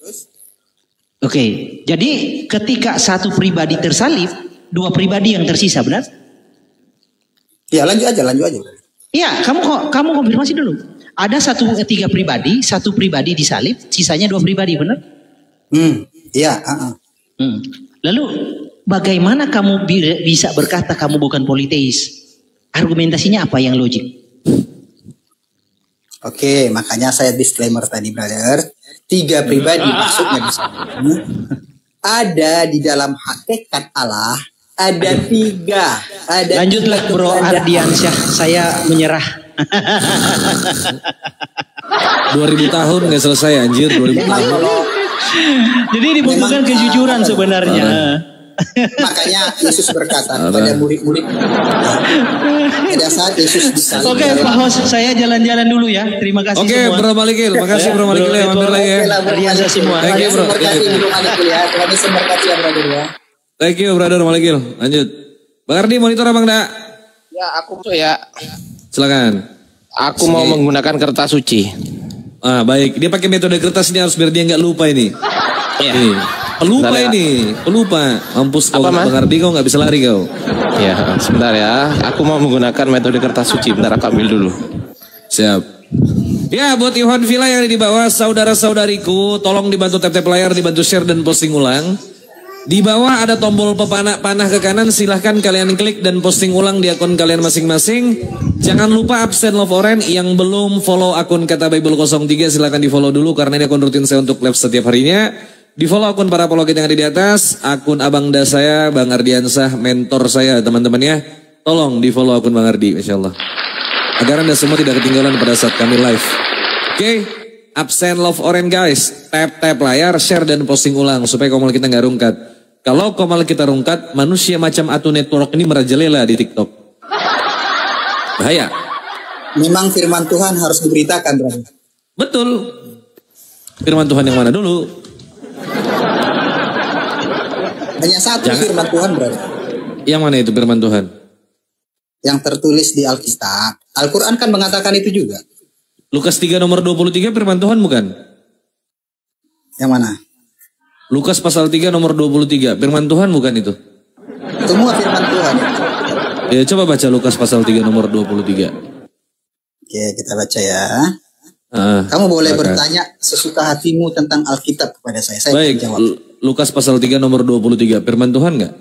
B: Oke, jadi ketika satu pribadi tersalib, 2 pribadi yang tersisa, benar?
A: Ya lanjut aja.
B: Iya, kamu konfirmasi dulu. Ada 3 pribadi, 1 pribadi disalib, sisanya 2 pribadi, benar?
A: Iya.
B: Lalu bagaimana kamu bisa berkata kamu bukan politeis? Argumentasinya apa yang logik?
A: Oke, makanya saya disclaimer tadi, brother. 3 pribadi maksudnya bisa ada di dalam hakikat Allah. Ada 3.
B: Lanjutlah Bro Ardiansyah, saya menyerah.
C: 2000 tahun nggak selesai anjir, 2000 tahun.
B: Jadi dibutuhkan kejujuran sebenarnya.
A: Makanya Yesus berkata kepada murid-murid pada saat Yesus disalib.
B: Oke, Pak Host, saya jalan-jalan dulu ya. Terima kasih semua.
C: Oke, Bro Malikil, makasih Bro Malikil ya, mampir lagi ya.
B: Ardiansyah semua.
C: Thank you, Bro.
A: Terima kasih Bro Malikil ya. Terima kasih ya, brother ya.
C: Thank you, Brother Malikil. Lanjut. Bang Ardi, monitor Abang Da.
D: Ya, aku tuh ya.
C: Silakan.
D: Aku mau menggunakan kertas suci.
C: Ah, baik. Dia pakai metode kertas ini harus biar dia nggak lupa ini.
D: Iya.
C: Pelupa ini, pelupa. Mampus kau, Bang Ardi, kau nggak bisa lari kau.
D: Ya, sebentar ya. Aku mau menggunakan metode kertas suci. Bentar, aku ambil dulu.
C: Siap. Ya, buat Iwan Villa yang ada di bawah, saudara-saudariku, tolong dibantu tap-tap layar, dibantu share dan posting ulang. Di bawah ada tombol panah ke kanan, silahkan kalian klik dan posting ulang di akun kalian masing-masing. Jangan lupa absen love oren, yang belum follow akun Kata Bible 03 silahkan di follow dulu karena ini akun rutin saya untuk live setiap harinya. Di follow akun para apologet yang ada di atas, akun Abang Da saya, Bang Ardiansyah, mentor saya teman-teman ya. Tolong di follow akun Bang Ardi, Insya Allah. Agar Anda semua tidak ketinggalan pada saat kami live. Oke, absen love oren guys, tap layar, share dan posting ulang supaya komal kita nggak rungkat. Kalau komal kita rungkat, manusia macam Atu Network ini merajalela di TikTok. Bahaya.
A: Memang firman Tuhan harus diberitakan, brother.
C: Betul. Firman Tuhan yang mana dulu?
A: Hanya satu firman Tuhan, brother.
C: Yang mana itu firman Tuhan?
A: yang tertulis di Alkitab. Al-Quran kan mengatakan itu juga.
C: Lukas 3 nomor 23 firman Tuhan bukan?
A: Yang mana?
C: Lukas pasal 3 nomor 23 firman Tuhan bukan itu?
A: Semua firman Tuhan.
C: Ya coba baca Lukas pasal 3 nomor 23.
A: Oke, kita baca ya. Kamu boleh bertanya sesuka hatimu tentang Alkitab kepada saya. Saya
C: baik,
A: jawab.
C: Lukas pasal 3 nomor 23 firman Tuhan nggak?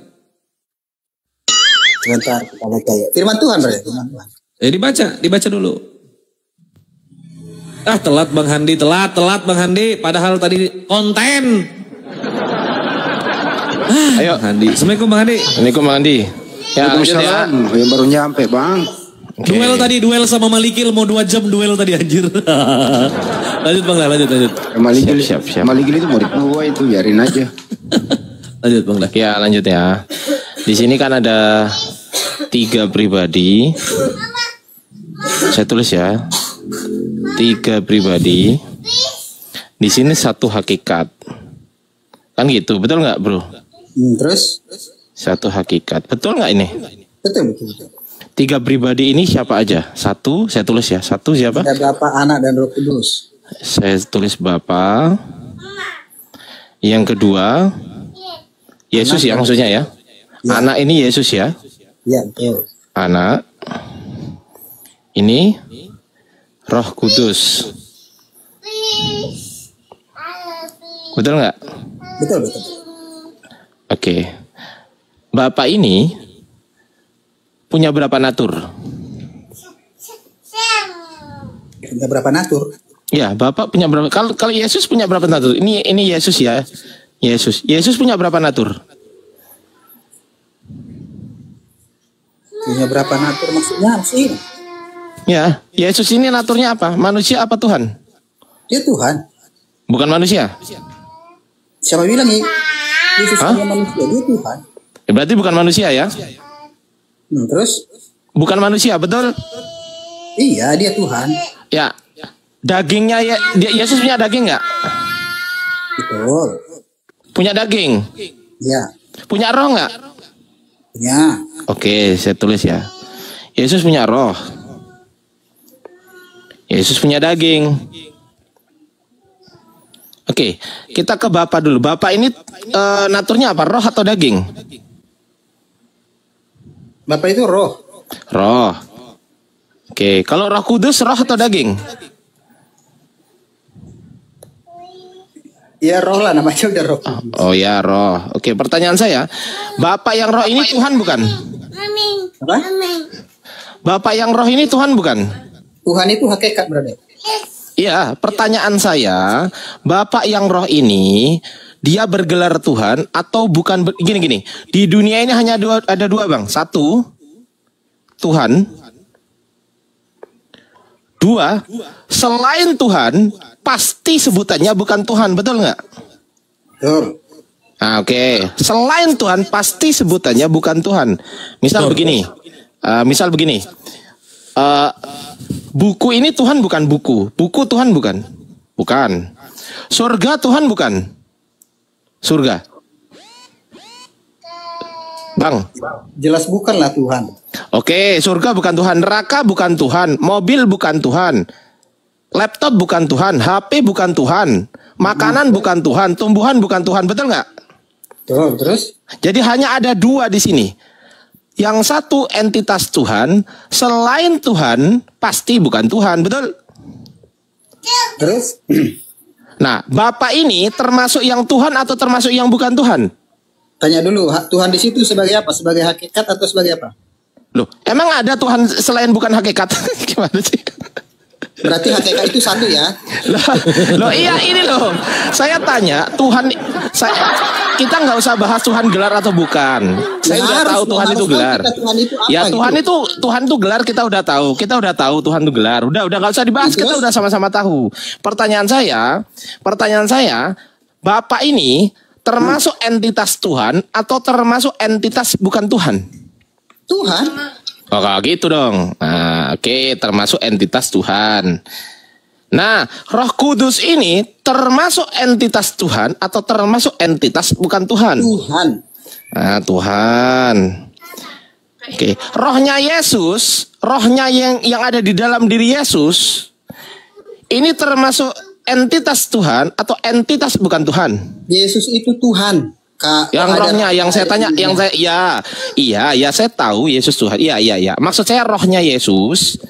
A: Sebentar, kita baca ya. Firman Tuhan berarti, firman Tuhan.
C: Dibaca dulu. Telat Bang Handi, telat Bang Handi. Padahal tadi konten.
D: Ayo,
C: Handi. Assalamualaikum Bang Handi.
D: Assalamualaikum Bang Handi. Ya, lanjut ya.
E: Yang baru nyampe Bang.
D: Okay.
C: Duel sama Malikil mau 2 jam duel tadi anjir. Lanjut Bang, lanjut.
E: Maligil,
D: Siap.
E: Maligil itu murid gua itu, biarin aja.
C: Lanjut Bang dah.
D: Ya, lanjut ya. Di sini kan ada 3 pribadi. Saya tulis ya. 3 pribadi. Di sini 1 hakikat. Kan gitu, betul nggak bro?
A: Terus?
D: 1 hakikat. Betul nggak ini?
A: Betul.
D: 3 pribadi ini siapa aja? 1, saya tulis ya. 1 siapa?
A: Ada Bapa, Anak, dan Roh Kudus.
D: Saya tulis Bapa. Yang kedua, Yesus ya maksudnya ya. Anak ini Yesus ya.
A: Ya, betul.
D: Anak. Ini Roh Kudus. Betul nggak?
A: Betul.
D: Oke. Bapak ini punya berapa natur?
A: Punya berapa natur?
D: Ya, Bapak punya berapa? Kalau Yesus punya berapa natur? Ini Yesus ya. Yesus punya berapa natur?
A: Punya berapa natur maksudnya sih?
D: Ya, Yesus ini naturnya apa? Manusia apa Tuhan?
A: Dia Tuhan.
D: Bukan manusia.
A: Siapa bilang ya? Yesus hanya manusia, dia Tuhan.
D: Ya, berarti bukan manusia ya?
A: Terus?
D: Bukan manusia, betul?
A: Iya, dia Tuhan.
D: Ya. Dagingnya Yesus punya daging nggak?
A: Betul.
D: Punya daging.
A: Iya.
D: Punya roh nggak?
A: Punya.
D: Oke, saya tulis ya. Yesus punya roh. Yesus punya daging. Oke, kita ke Bapak dulu. Bapak ini naturnya apa? Roh atau daging?
A: Bapak itu roh.
D: Roh. Oke, kalau Roh Kudus roh atau daging?
A: Ya roh lah, namanya udah roh.
D: Oh ya, roh. Oke, pertanyaan saya, Bapak yang roh ini Tuhan bukan?
A: Apa?
D: Bapak yang roh ini Tuhan bukan?
A: Tuhan itu hakikat, brother.
D: Iya, pertanyaan saya, Bapak yang roh ini dia bergelar Tuhan atau bukan? Gini. Di dunia ini hanya ada dua Bang. 1, Tuhan. 2, selain Tuhan pasti sebutannya bukan Tuhan, betul nggak?
A: Betul.
D: Nah, oke. Selain Tuhan pasti sebutannya bukan Tuhan. Misal begini. Buku ini Tuhan bukan buku. Buku Tuhan bukan. Bukan. Surga Tuhan bukan. Surga. Bang.
A: Jelas bukanlah Tuhan.
D: Oke, surga bukan Tuhan. Neraka bukan Tuhan. Mobil bukan Tuhan. Laptop bukan Tuhan. HP bukan Tuhan. Makanan bukan Tuhan. Tumbuhan bukan Tuhan. Betul nggak?
A: Betul. Terus?
D: Jadi hanya ada 2 di sini. Yang satu entitas Tuhan, selain Tuhan pasti bukan Tuhan, betul?
A: Terus?
D: Nah, Bapak ini termasuk yang Tuhan atau termasuk yang bukan Tuhan?
A: Tanya dulu, Tuhan di situ sebagai apa? Sebagai hakikat atau sebagai apa?
D: Loh, emang ada Tuhan selain bukan hakikat? Gimana sih?
A: Berarti hakikat itu satu ya?
D: Loh iya ini loh. Saya tanya Tuhan, kita nggak usah bahas Tuhan gelar atau bukan. Saya udah tahu Tuhan itu gelar. Ya Tuhan itu gelar, kita udah tahu. Kita udah tahu Tuhan itu gelar. Udah nggak usah dibahas. Kita udah sama-sama tahu. Pertanyaan saya, Bapak ini termasuk entitas Tuhan atau termasuk entitas bukan Tuhan?
A: Tuhan.
D: Oh gitu dong. Nah, oke, termasuk entitas Tuhan. Nah, Roh Kudus ini termasuk entitas Tuhan atau termasuk entitas bukan Tuhan?
A: Tuhan.
D: Nah, Tuhan. Oke, rohnya Yesus, rohnya yang ada di dalam diri Yesus, ini termasuk entitas Tuhan atau entitas bukan Tuhan?
A: Yesus itu Tuhan.
D: Yang rohnya, yang saya tanya, yang saya, iya, saya tahu Yesus Tuhan. Iya. Maksud saya rohnya Yesus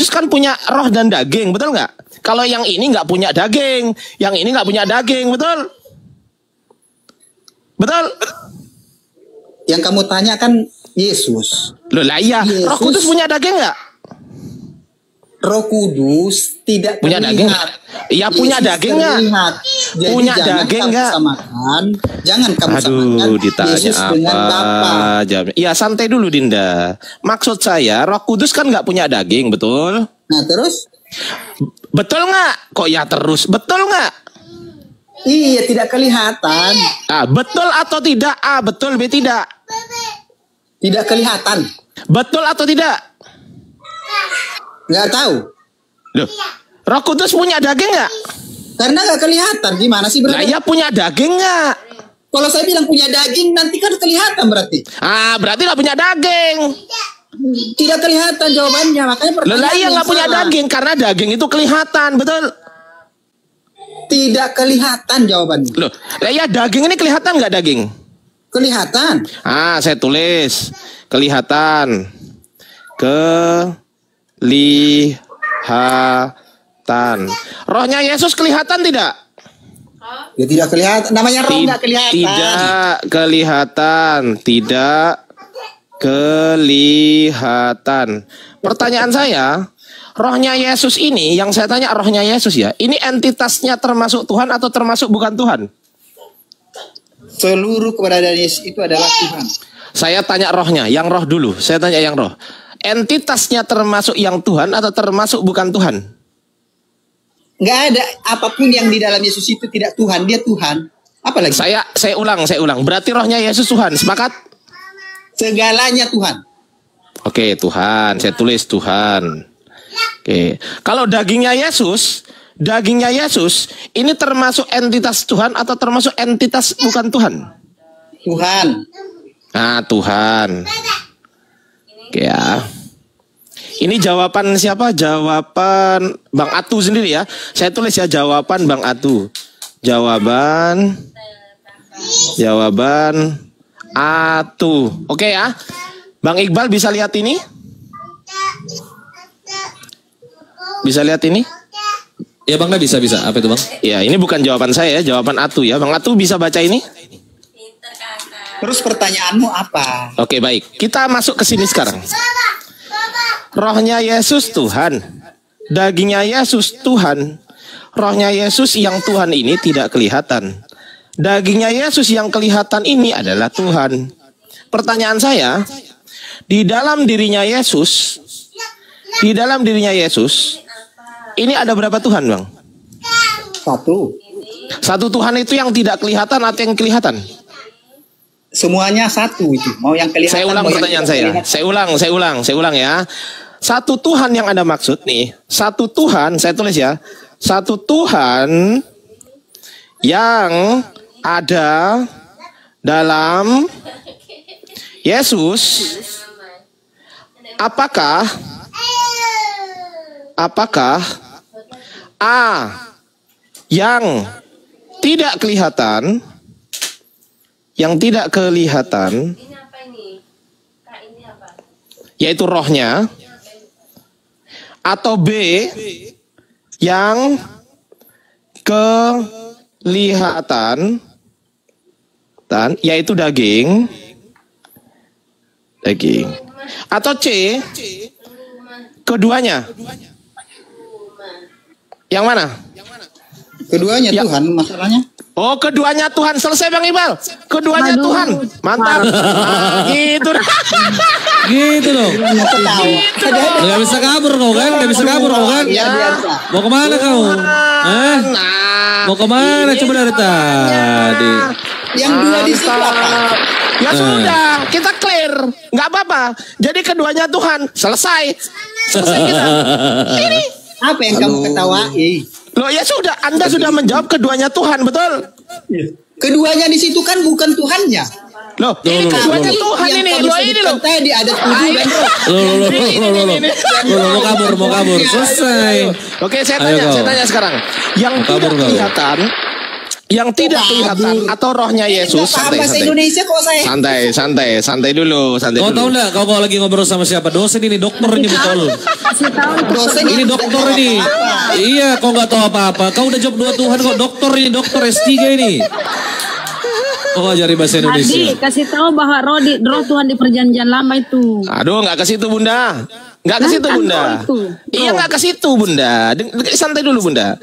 D: kan punya roh dan daging, betul nggak? Kalau yang ini nggak punya daging, yang ini nggak punya daging, betul? Betul?
A: Yang kamu tanya kan Yesus.
D: Loh lah iya,
A: Yesus,
D: Roh Kudus punya daging nggak?
A: Roh Kudus tidak
D: punya daging. Iya punya daging nggak? Punya daging nggak?
A: Jangan kamu samakan
D: ditanya
A: Yesus
D: apa?
A: dengan Bapa.
D: Iya santai dulu Dinda. Maksud saya Roh Kudus kan nggak punya daging, betul?
A: Nah terus?
D: Betul nggak? Kok ya terus? Betul nggak?
A: Iya tidak kelihatan.
D: Betul atau tidak? Betul, B tidak.
A: Tidak kelihatan.
D: Betul atau tidak?
A: Nggak tahu.
D: Loh, Roh Kudus punya daging nggak?
A: Karena nggak kelihatan. Gimana sih berarti?
D: Nah, ya punya daging nggak?
A: Kalau saya bilang punya daging, nanti kan kelihatan berarti.
D: Berarti nggak punya daging.
A: Tidak kelihatan jawabannya. Makanya pertanyaan
D: iya nggak punya daging karena daging itu kelihatan, betul?
A: Tidak kelihatan jawabannya.
D: Loh, ya daging ini kelihatan nggak daging?
A: Kelihatan.
D: Saya tulis kelihatan. Kelihatan. Rohnya Yesus kelihatan tidak?
A: Ya tidak kelihatan. Namanya roh nggak kelihatan.
D: Tidak kelihatan. Tidak kelihatan. Pertanyaan saya, rohnya Yesus ini, yang saya tanya rohnya Yesus ya, ini entitasnya termasuk Tuhan atau termasuk bukan Tuhan?
A: Seluruh keberadaan Yesus itu adalah Tuhan.
D: Saya tanya rohnya, yang roh dulu. Saya tanya yang roh. Entitasnya termasuk yang Tuhan atau termasuk bukan Tuhan?
A: Nggak ada apapun yang di dalam Yesus itu tidak Tuhan. Dia Tuhan. Apa lagi?
D: Saya ulang. Berarti rohnya Yesus Tuhan. Sepakat?
A: Segalanya Tuhan.
D: Oke, Tuhan. Saya tulis Tuhan. Oke. Kalau dagingnya Yesus ini termasuk entitas Tuhan atau termasuk entitas bukan Tuhan?
A: Tuhan.
D: Tuhan. Oke ya. Ini jawaban siapa? Jawaban Bang Atu sendiri ya. Saya tulis ya jawaban Bang Atu. Jawaban Atu. Oke ya. Bang Iqbal bisa lihat ini? Bisa lihat ini?
C: Ya Bang, bisa. Apa itu Bang?
D: Ya ini bukan jawaban saya ya, jawaban Atu ya. Bang Atu bisa baca ini?
A: Terus pertanyaanmu apa?
D: Oke baik, kita masuk ke sini sekarang. Rohnya Yesus Tuhan, dagingnya Yesus Tuhan. Rohnya Yesus yang Tuhan ini tidak kelihatan. Dagingnya Yesus yang kelihatan ini adalah Tuhan. Pertanyaan saya, di dalam dirinya Yesus, ini ada berapa Tuhan, Bang? Satu Tuhan itu yang tidak kelihatan atau yang kelihatan?
A: Semuanya satu itu. Mau yang kelihatan.
D: Saya ulang pertanyaan saya. Saya ulang ya. Satu Tuhan yang Anda maksud nih. Satu Tuhan, saya tulis ya. Satu Tuhan yang ada dalam Yesus. Apakah yang tidak kelihatan, yaitu rohnya, atau B yang kelihatan, yaitu daging, atau C keduanya? Yang mana?
A: Keduanya ya. Tuhan masalahnya.
D: Oh, keduanya Tuhan. Selesai Bang Iqbal. Keduanya Tuhan. Mantap. Gitu.
C: Gitu loh. Gak bisa kabur kau kan?
A: Ya,
C: mau kemana kau? Mau kemana? Coba dari tadi.
A: Yang dua di situ apa?
D: Ya sudah, kita clear. Nggak apa-apa. Jadi keduanya Tuhan. Selesai kita. Ini.
A: Apa yang kamu ketawai?
D: Loh ya sudah, Anda sudah menjawab keduanya Tuhan, betul?
A: Keduanya di situ kan bukan Tuhannya.
D: Loh, ini keduanya Tuhan ini. Loh, ini loh.
A: Tadi ada tubuh dan roh.
C: Loh, mau kabur. Selesai.
D: Oke, saya tanya sekarang. Yang tidak kelihatan, yang tidak kelihatan atau rohnya Yesus, santai dulu.
C: Kau tahu enggak, kau lagi ngobrol sama siapa? Dosen ini, dokter ini betul. Ini dokter ini. Iya, kau nggak tahu apa-apa. Kau udah jawab 2 Tuhan kok, dokter ini, dokter S3 ini. Oh, ajari bahasa Indonesia.
F: Adi, kasih tahu bahwa roh Tuhan di perjanjian lama itu.
D: Aduh, nggak ke situ Bunda. Nggak ke situ Bunda. Iya, nggak ke situ Bunda. Santai dulu Bunda.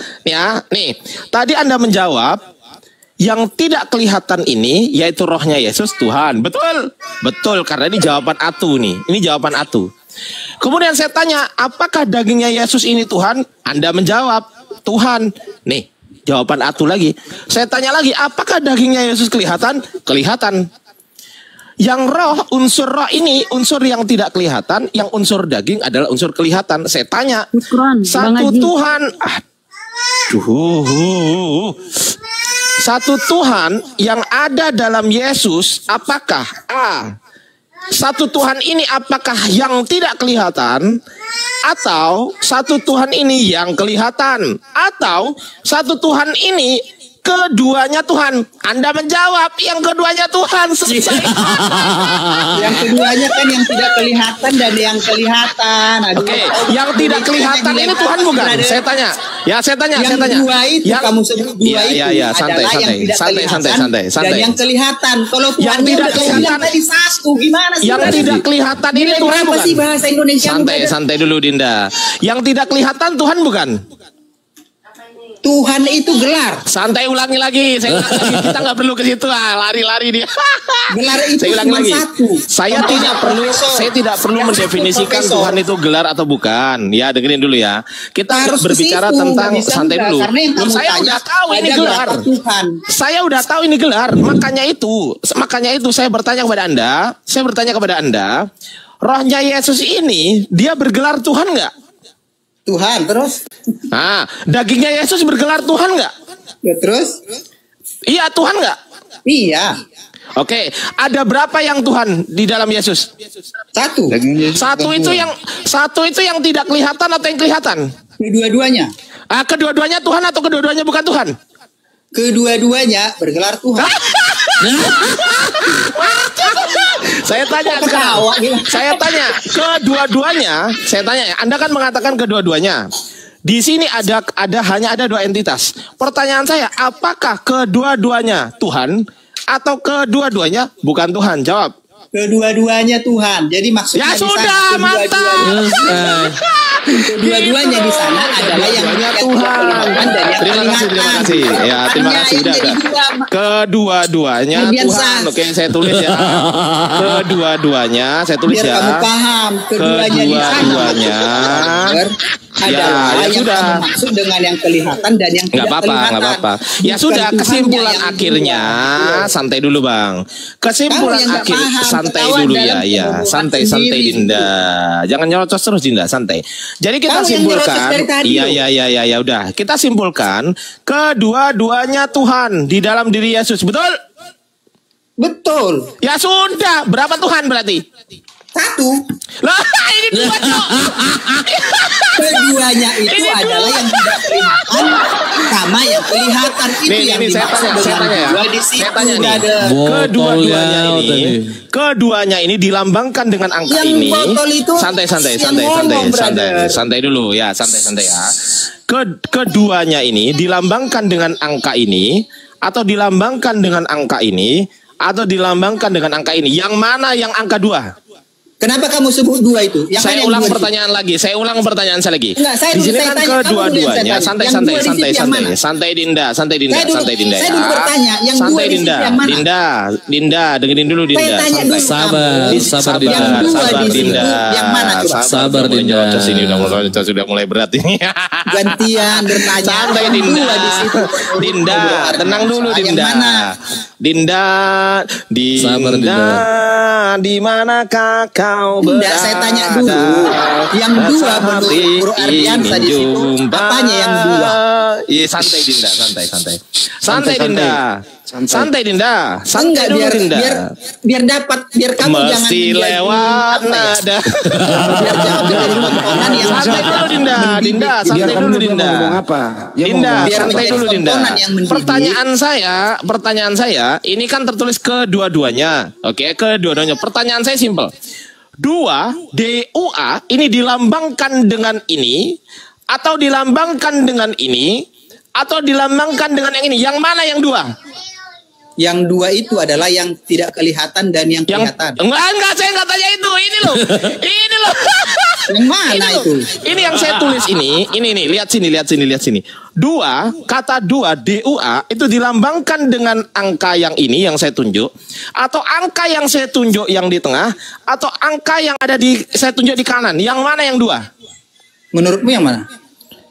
D: Nih, tadi Anda menjawab yang tidak kelihatan ini yaitu rohnya Yesus Tuhan. Betul, karena ini jawaban Atu nih. Ini jawaban Atu. Kemudian saya tanya, apakah dagingnya Yesus ini Tuhan? Anda menjawab Tuhan. Nih, jawaban Atu lagi. Saya tanya lagi, apakah dagingnya Yesus kelihatan? Kelihatan. Yang roh, unsur roh ini, unsur yang tidak kelihatan, yang unsur daging adalah unsur kelihatan. Saya tanya, satu Tuhan, satu Tuhan yang ada dalam Yesus, apakah satu Tuhan ini apakah yang tidak kelihatan, atau satu Tuhan ini yang kelihatan, atau satu Tuhan ini keduanya Tuhan? Anda menjawab yang keduanya Tuhan. Selesai.
A: Yang keduanya kan yang tidak kelihatan dan yang kelihatan.
D: Oke, yang tidak kelihatan ini Tuhan bukan? Saya tanya. Saya tanya.
A: Dua itu yang kamu sebut dua itu.
D: Iya, santai.
A: Dan yang kelihatan. Kalau Tuhan
D: yang tidak kelihatan
A: tadi satu, gimana sih?
D: Yang tidak kelihatan ini Tuhan bukan?
A: Sih bahasa Indonesia?
D: Santai dulu Dinda. Yang tidak kelihatan Tuhan bukan?
A: Tuhan itu gelar.
D: Santai, ulangi lagi. Kita nggak perlu ke situ. Lari-lari dia.
A: Gelar itu cuma satu.
D: Saya tidak perlu mendefinisikan Tuhan itu gelar atau bukan. Ya, dengerin dulu ya. Kita harus berbicara tentang santai dulu. Saya udah tahu ini gelar. Saya udah tahu ini gelar. Makanya itu saya bertanya kepada Anda. Rohnya Yesus ini dia bergelar Tuhan nggak?
A: Tuhan, terus?
D: Dagingnya Yesus bergelar Tuhan nggak?
A: Ya, terus?
D: Iya, Tuhan nggak?
A: Iya.
D: Oke, ada berapa yang Tuhan di dalam Yesus?
A: Satu.
D: Satu itu yang tidak kelihatan atau yang kelihatan?
A: Kedua-duanya.
D: Kedua-duanya Tuhan atau kedua-duanya bukan Tuhan?
A: Kedua-duanya bergelar Tuhan.
D: Saya tanya kedua-duanya. Saya tanya ya, Anda kan mengatakan kedua-duanya. Di sini hanya ada 2 entitas. Pertanyaan saya, apakah kedua-duanya Tuhan atau kedua-duanya bukan Tuhan? Jawab.
A: Kedua-duanya Tuhan. Jadi maksudnya
D: ya sudah, mantap.
A: Kedua-duanya di sana adalah yang
D: Tuhan. Terima kasih. Ya, terima kasih. Udah. Kedua-duanya Tuhan. Oke, saya tulis ya. Kedua-duanya, saya tulis ya.
A: Biar kamu paham. Kedua-duanya
D: ya sudah.
A: Maksud dengan yang kelihatan dan yang tidak kelihatan.
D: Nggak apa-apa. Ya sudah, kesimpulan akhirnya santai dulu Bang. Kesimpulan akhir santai dulu ya. Santai Dinda. Jangan nyerocos terus Dinda, santai. Jadi kita simpulkan. Iya udah. Kita simpulkan kedua-duanya Tuhan di dalam diri Yesus. Betul?
A: Betul.
D: Ya sudah, berapa Tuhan berarti?
A: Satu.
D: Lah, ini 2 cok.
A: Keduanya itu adalah yang tidak kelihatan sama yang kelihatan. Itu yang
D: saya tanya. Keduanya ini dilambangkan dengan angka
A: yang
D: ini. Santai dulu ya, santai ya. Keduanya ini dilambangkan dengan angka ini, atau dilambangkan dengan angka ini, atau dilambangkan dengan angka ini. Yang mana yang angka 2?
A: Kenapa kamu sebut 2 itu?
D: Saya ulang pertanyaan saya lagi.
A: Enggak,
D: di sini kan kedua-duanya. Santai Dinda ya.
A: Saya dulu bertanya, yang
D: santai
A: 2 di situ yang mana?
D: Dinda, dengerin dulu Dinda.
C: Sabar
D: Dinda.
A: Yang mana coba?
C: Sabar Dinda.
D: Ini sudah mulai berat ini.
A: Gantian bertanya.
D: Santai Dinda. Tenang dulu Dinda. Dinda, di manakah kau berada?
A: Tidak, saya tanya dulu. Yang 2 menurut Guru Ardiansa di situ. Apanya yang 2?
D: Iya, santai Dinda. Santai Dinda. Santai
A: Enggak,
D: dulu Dinda.
A: biar dapat, biar kamu jangan
D: Mesti
A: menjadi,
D: lewat
A: apa ya?
D: nada.
A: Biar jangan menjadi tontonan yang
D: Santai dulu Dinda. Dinda, santai dulu Dinda.
E: Ngomong apa? Dia
D: Dinda,
E: ngomong
A: Biar
D: santai
A: menjadi
D: dulu Dinda.
A: tontonan yang mendidik.
D: Pertanyaan saya, ini kan tertulis kedua-duanya. Oke, kedua-duanya. Pertanyaan saya simpel. 2 DUA ini dilambangkan dengan ini atau dilambangkan dengan ini atau dilambangkan dengan yang ini? Yang mana yang 2?
A: Yang 2 itu adalah yang tidak kelihatan dan yang kelihatan.
D: Enggak, saya enggak tanya itu. Ini loh. Ini loh.
A: Yang mana itu?
D: Ini yang saya tulis ini nih, lihat sini. 2, kata 2 DUA itu dilambangkan dengan angka yang ini yang saya tunjuk, atau angka yang saya tunjuk yang di tengah, atau angka yang ada di saya tunjuk di kanan. Yang mana yang 2?
A: Menurutmu yang mana?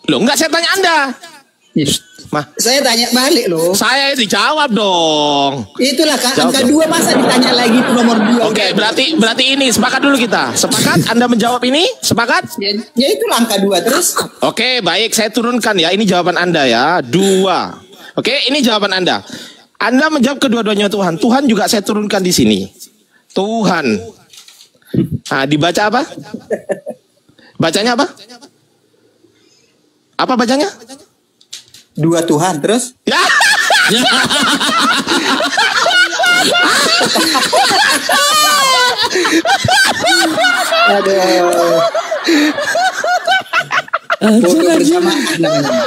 D: Loh, enggak, saya tanya Anda. Mah,
A: Saya tanya balik loh.
D: saya dijawab dong.
A: Itulah kan
D: Jawab
A: angka
D: dong.
A: 2 masa ditanya lagi itu nomor 2.
D: Oke, berarti ini sepakat dulu kita. Sepakat? Anda menjawab ini? Sepakat?
A: Ya itulah angka 2 terus.
D: Oke, baik, saya turunkan ya. Ini jawaban Anda ya. 2. Oke, ini jawaban Anda. Anda menjawab kedua-duanya Tuhan. Tuhan juga saya turunkan di sini. Tuhan. Nah, dibaca apa? Bacanya apa? Apa bacanya?
A: 2 Tuhan terus.
D: Ya.
A: Aduh. Foto bersamaan namanya.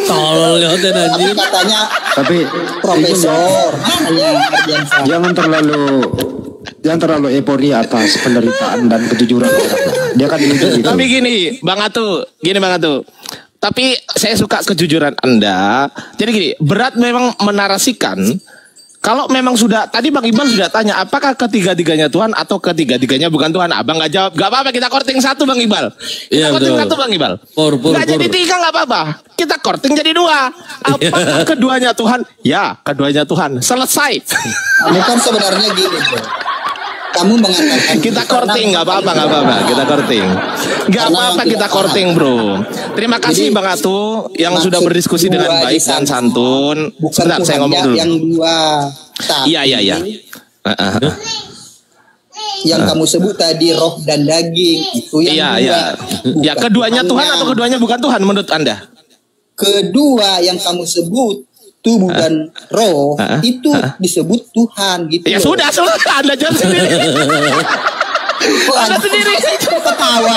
C: Tolol lihatin
A: Tapi
C: anjing.
A: katanya
E: Tapi
A: profesor. Makanya Ardiansa.
E: jangan terlalu euforia atas penderitaan dan kejujuran orang. Dia kan itu.
D: Tapi gini, Bang Atu. Tapi saya suka kejujuran Anda. Jadi gini, berat memang menarasikan. Kalau memang sudah, tadi Bang Iqbal sudah tanya, apakah ketiga-tiganya Tuhan atau ketiga-tiganya bukan Tuhan? Abang nggak jawab, nggak apa-apa, kita korting 1 Bang Iqbal. Kita
C: Iya,
D: korting
C: betul.
D: 1 Bang Iqbal.
C: Pur.
D: Nggak jadi 3 nggak apa-apa. Kita korting jadi 2. Apakah keduanya Tuhan? Ya, keduanya Tuhan. Selesai.
A: Kamu kan sebenarnya gini bro. Kamu mengatakan
D: Kita korting, nggak apa-apa. Kita korting. Nggak
A: Karena
D: apa-apa,
A: yang
D: kita
A: tidak
D: korting bro. Terima kasih
A: Jadi,
D: Bang Atu yang
A: maksud
D: sudah berdiskusi dengan
A: dua
D: baik
A: di
D: dan
A: sana,
D: santun.
A: bukan
D: Sebentar, saya
A: Tuhan
D: ngomong dulu.
A: yang 2. Tapi
D: Iya.
A: yang kamu sebut tadi roh dan daging itu yang
D: Iya.
A: dua.
D: Ya,
A: Bukan
D: keduanya Tuhan
A: Tuhannya.
D: atau keduanya bukan Tuhan menurut Anda?
A: Kedua yang kamu sebut tubuh dan roh itu disebut Tuhan gitu.
D: Ya
A: loh.
D: sudah, Anda jawab sendiri. Anda sendiri.
A: Ketawa.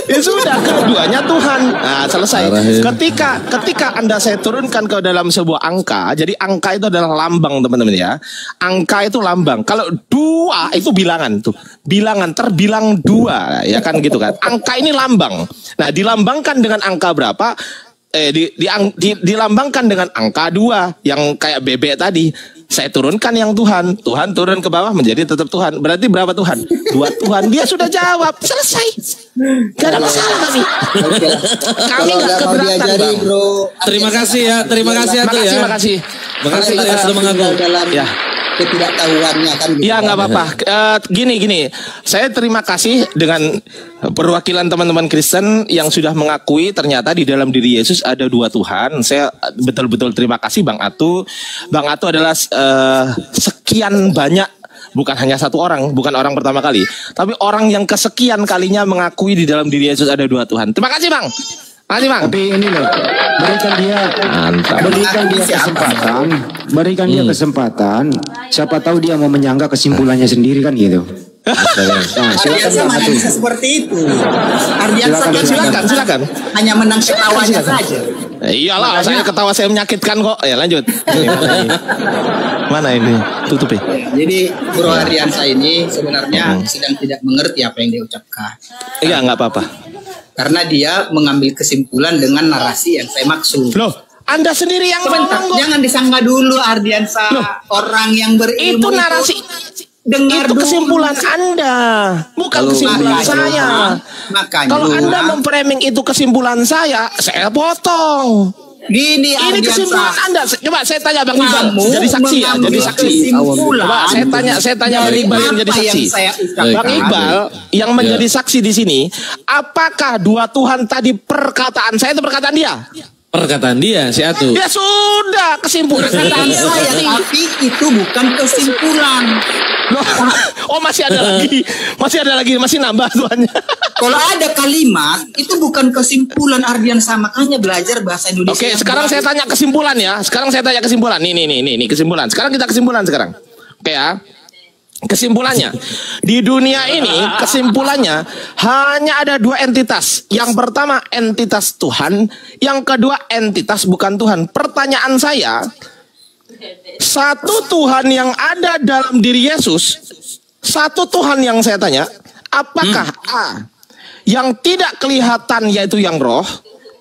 D: Ya sudah, keduanya Tuhan. Nah, selesai. Ketika Anda saya turunkan ke dalam sebuah angka, jadi angka itu adalah lambang teman-teman ya. Angka itu lambang. Kalau 2 itu bilangan tuh. Bilangan terbilang 2 ya kan gitu kan. Angka ini lambang. Nah, dilambangkan dengan angka berapa? Dilambangkan dengan angka 2 yang kayak bebek tadi. Saya turunkan yang Tuhan. Tuhan turun ke bawah menjadi tetap Tuhan. Berarti berapa Tuhan? 2 Tuhan. Dia sudah jawab. Selesai. Gak ada masalah kami.
A: Oke.
D: Kami
A: Kalau
D: gak
A: nggak mau
D: keberatan
A: diajari
D: Bang.
A: bro.
C: Terima kasih ya, terima kasih Atu ya.
D: Makasih.
C: Makasih Atu ya sudah mengaku.
A: Dalam
D: Ya.
A: ketidaktahuannya kan gitu.
D: Ya nggak apa-apa. Gini. Saya terima kasih dengan perwakilan teman-teman Kristen yang sudah mengakui ternyata di dalam diri Yesus ada 2 Tuhan. Saya betul-betul terima kasih Bang Atu. Bang Atu adalah sekian banyak, bukan hanya 1 orang, bukan orang pertama kali, tapi orang yang kesekian kalinya mengakui di dalam diri Yesus ada 2 Tuhan. Terima kasih Bang. Terima kasih Bang.
E: Tapi ini loh, berikan dia kesempatan. Siapa tahu dia mau menyanggah kesimpulannya sendiri kan gitu. Nah,
A: Ardiansa mana bisa seperti itu. Ardiansa kan
D: Silakan.
A: hanya menang ketawanya saja.
D: Iyalah, saya ketawa saya menyakitkan kok. Ya lanjut. Mana ini? Tutup ya.
A: Jadi Bro Ardiansa ini sebenarnya sedang tidak mengerti apa yang dia ucapkan.
D: Iya, nggak apa-apa.
A: Karena dia mengambil kesimpulan dengan narasi yang saya maksud.
D: Loh, Anda sendiri yang
A: Sebentar,
D: ngomong kok.
A: jangan disangka dulu Ardiansa orang yang berilmu
D: Itu narasi.
A: dengar
D: Itu
A: dulu.
D: kesimpulan Anda, bukan
A: Kalau
D: kesimpulan
A: makanya,
D: saya.
A: makanya
D: Kalau
A: lu,
D: Anda memframing itu kesimpulan saya potong.
A: Gini
D: Ini kesimpulan Anda. Coba saya tanya Bang Iqbal,
A: Kamu
D: jadi saksi ya, jadi saksi.
A: kesimpulan
D: Coba saya tanya Bang Iqbal yang jadi
A: apa
D: saksi.
A: yang saya ucapkan.
D: Bang Iqbal yang menjadi saksi di sini, apakah dua Tuhan tadi perkataan saya itu perkataan dia?
C: Perkataan dia si Atu.
D: Ya sudah, kesimpulan
A: Perkataan saya, tapi itu bukan kesimpulan.
D: Loh, oh masih ada lagi, masih nambah Tuhannya.
A: Kalau ada kalimat itu bukan kesimpulan Ardiansa, makanya belajar bahasa Indonesia.
D: Oke,
A: yang
D: sekarang
A: baik.
D: saya tanya kesimpulan ya. Sekarang saya tanya kesimpulan. Nih kesimpulan. Sekarang kita kesimpulan sekarang. Oke ya. Kesimpulannya, di dunia ini kesimpulannya hanya ada dua entitas. Yang pertama entitas Tuhan, yang kedua entitas bukan Tuhan. Pertanyaan saya, satu Tuhan yang ada dalam diri Yesus, satu Tuhan yang saya tanya, apakah A, yang tidak kelihatan yaitu yang roh,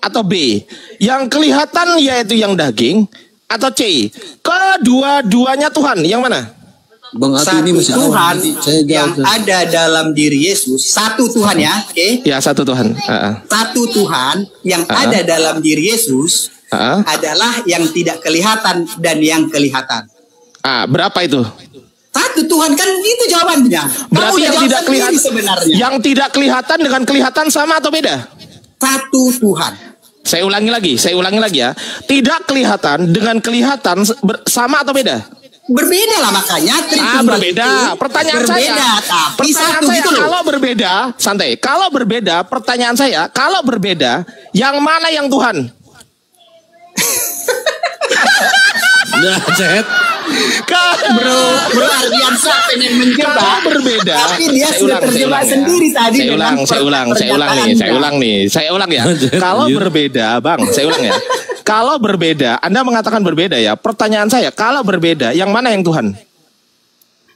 D: atau B, yang kelihatan yaitu yang daging, atau C, kedua-duanya Tuhan, yang mana?
C: Bang Atu
A: Satu
C: ini masih
A: Tuhan
C: Saya
A: yang
C: jawab.
A: ada dalam diri Yesus, satu Tuhan ya, oke?
D: Ya, satu Tuhan.
A: Satu Tuhan yang ada dalam diri Yesus adalah yang tidak kelihatan dan yang kelihatan.
D: Berapa itu?
A: Satu Tuhan, kan itu jawabannya.
D: Berarti yang tidak kelihatan
A: sebenarnya.
D: Yang tidak kelihatan dengan kelihatan sama atau beda?
A: Satu Tuhan.
D: Saya ulangi lagi ya. Tidak kelihatan dengan kelihatan sama atau beda?
A: Berbeda lah, makanya
D: berbeda. Pertanyaan saya,
A: gitu loh.
D: kalau berbeda, santai. Kalau berbeda, pertanyaan saya, kalau berbeda, yang mana yang Tuhan?
C: Nah, Cet.
D: Bro
A: Ardiansa pengen menjebak.
D: Kalau berbeda,
A: Tapi dia sudah terjebak sendiri tadi.
D: Saya ulang ya. Kalau berbeda, Bang, saya ulang ya. Kalau berbeda, Anda mengatakan berbeda ya. Pertanyaan saya, kalau berbeda, yang mana yang Tuhan?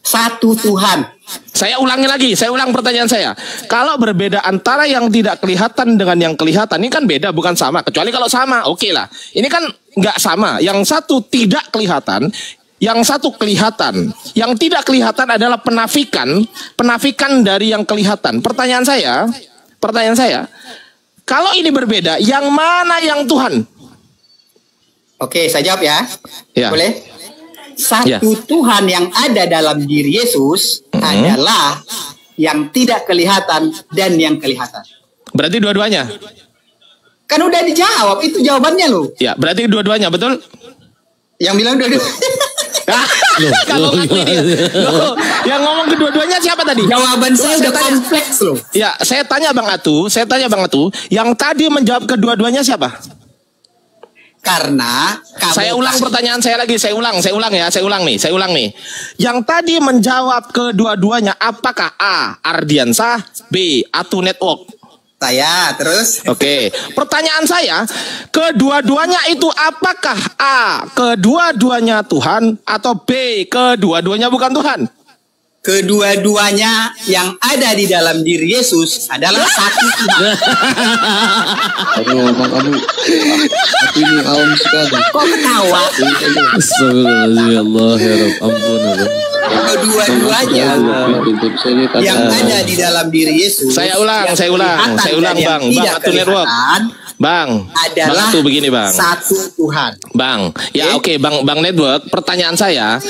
A: Satu Tuhan.
D: Saya ulang pertanyaan saya. Kalau berbeda antara yang tidak kelihatan dengan yang kelihatan, ini kan beda, bukan sama. Kecuali kalau sama, oke lah. Ini kan nggak sama. Yang satu tidak kelihatan, yang satu kelihatan. Yang tidak kelihatan adalah penafikan dari yang kelihatan. Pertanyaan saya, kalau ini berbeda, yang mana yang Tuhan?
A: Oke, saya jawab ya.
D: Ya.
A: Boleh? Satu Tuhan yang ada dalam diri Yesus adalah yang tidak kelihatan dan yang kelihatan.
D: Berarti dua-duanya?
A: Kan udah dijawab, itu jawabannya loh.
D: Ya, berarti dua-duanya, betul?
A: Yang bilang dua-duanya.
D: Kalau ngaku dia. Loh, yang ngomong kedua-duanya siapa tadi?
A: Jawaban saya udah kompleks loh.
D: Ya, saya tanya Bang Atu, yang tadi menjawab kedua-duanya siapa?
A: Karena
D: saya ulang pertanyaan saya lagi, saya ulang nih. Yang tadi menjawab kedua-duanya apakah A, Ardiansa, B, Atu Network?
A: Saya terus.
D: Oke, pertanyaan saya, kedua-duanya itu apakah A, kedua-duanya Tuhan, atau B, kedua-duanya bukan Tuhan?
A: Kedua-duanya yang ada di dalam diri Yesus adalah satu Tuhan.
E: Aduh, Bang Abu. Aku ini awam sekali.
A: Kok ketawa?
C: Astagfirullahaladzim, ya Allah, ya Rabb, ampun Allah.
A: Kedua-duanya yang ada di dalam diri Yesus.
D: Saya ulang Bang Atu Network. Bang
A: adalah
D: Atu begini Bang.
A: Satu Tuhan.
D: Bang, ya oke, Bang Network. Pertanyaan saya,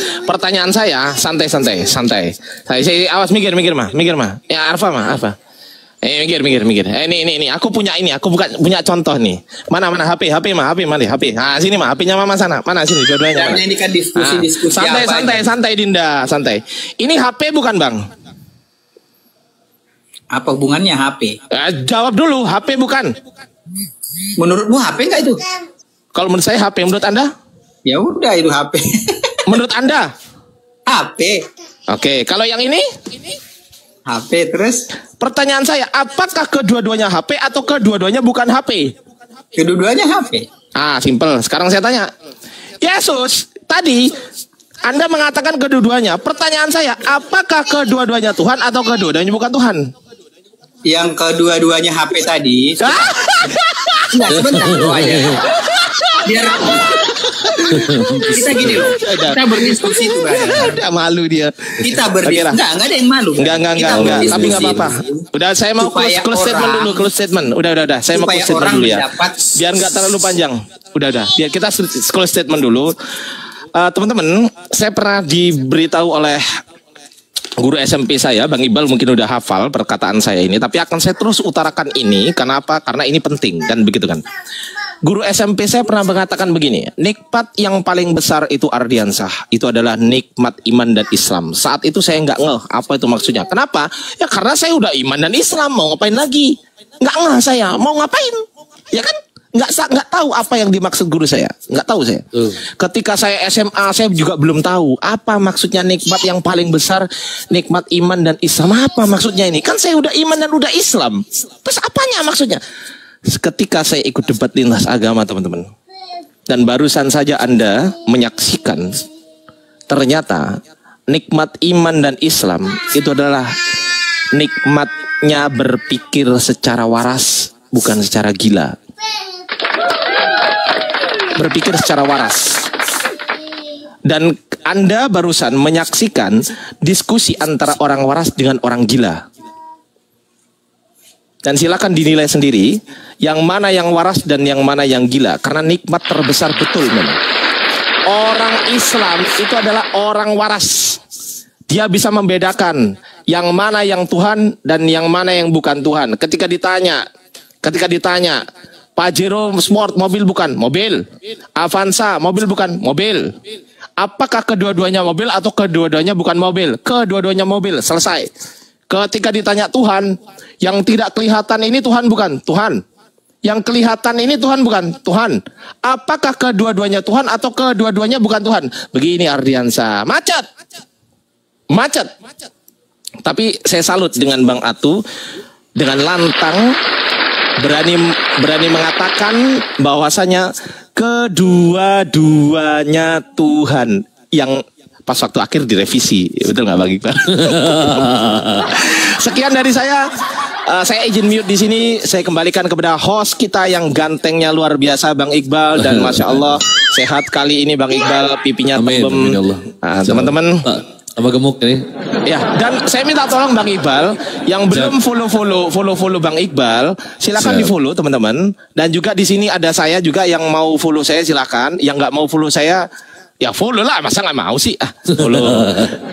D: santai. Saya awas mikir mah. Ya Arfa. Mikir. Ini aku punya punya contoh nih. Mana HP mah, HP. Nah, sini mah HP-nya Mama sana. Mana sini dua-duanya.
A: Ini kan diskusi
D: Santai Dinda, santai. Ini HP bukan, Bang?
A: Apa hubungannya HP?
D: Jawab dulu, HP bukan?
A: Menurutmu HP enggak itu?
D: Kalau menurut saya HP, menurut Anda?
A: Ya udah itu HP.
D: Menurut Anda?
A: HP.
D: Oke, kalau yang ini?
A: HP terus?
D: Pertanyaan saya, apakah kedua-duanya HP atau kedua-duanya bukan HP?
A: Kedua-duanya HP.
D: Simple. Sekarang saya tanya. Yesus, tadi Anda mengatakan kedua-duanya. Pertanyaan saya, apakah kedua-duanya Tuhan atau kedua-duanya bukan Tuhan?
A: Yang kedua-duanya HP tadi. Nah, sebentar doanya. Biar kita gini loh. Kita berdiskusi tuh
D: Udah malu dia.
A: Kita berdiskusi. Enggak ada yang malu.
D: Enggak. Tapi enggak apa-apa. Udah saya mau close statement dulu, Udah. Saya mau close statement dulu ya. Biar enggak terlalu panjang. Udah. Ya, kita close statement dulu. Teman-teman, saya pernah diberitahu oleh guru SMP saya, Bang Iqbal, mungkin udah hafal perkataan saya ini, tapi akan saya terus utarakan ini. Kenapa? Karena ini penting, kan begitu kan. Guru SMP saya pernah mengatakan begini, nikmat yang paling besar itu Ardiansah, itu adalah nikmat iman dan Islam. Saat itu saya nggak ngeh apa itu maksudnya. Kenapa? Ya karena saya udah iman dan Islam, mau ngapain lagi? Nggak ngeh saya, mau ngapain? Ya kan? Nggak tahu apa yang dimaksud guru saya, nggak tahu saya. Ketika saya SMA saya juga belum tahu apa maksudnya nikmat yang paling besar, nikmat iman dan Islam. Apa maksudnya ini? Kan saya udah iman dan udah Islam. Terus apanya maksudnya? Ketika saya ikut debat lintas agama, teman-teman, dan barusan saja Anda menyaksikan, ternyata nikmat iman dan Islam itu adalah nikmatnya berpikir secara waras, bukan secara gila. Berpikir secara waras. Dan Anda barusan menyaksikan diskusi antara orang waras dengan orang gila. Dan silakan dinilai sendiri yang mana yang waras dan yang mana yang gila, karena nikmat terbesar betul memang. Orang Islam itu adalah orang waras. Dia bisa membedakan yang mana yang Tuhan dan yang mana yang bukan Tuhan. Ketika ditanya, Pajero Sport mobil bukan? Mobil. Avanza mobil bukan? Mobil. Apakah kedua-duanya mobil atau kedua-duanya bukan mobil? Kedua-duanya mobil, selesai. Ketika ditanya Tuhan, yang tidak kelihatan ini Tuhan bukan? Tuhan. Yang kelihatan ini Tuhan bukan? Tuhan. Apakah kedua-duanya Tuhan atau kedua-duanya bukan Tuhan? Begini Ardiansah. Macet. Tapi saya salut dengan Bang Atu, dengan lantang berani mengatakan bahwasanya kedua-duanya Tuhan, yang pas waktu akhir direvisi. Betul nggak Bang Iqbal? Sekian dari saya. Saya izin mute di sini. Saya kembalikan kepada host kita yang gantengnya luar biasa, Bang Iqbal, dan masya Allah sehat kali ini Bang Iqbal, pipinya tembem. Teman-teman.
C: Apa gemuk nih?
D: Ya, dan saya minta tolong Bang Iqbal yang belum follow Bang Iqbal, silakan di follow teman-teman. Dan juga di sini ada saya juga yang mau follow saya, silakan. Yang nggak mau follow saya, ya follow lah, masa nggak mau sih? Follow,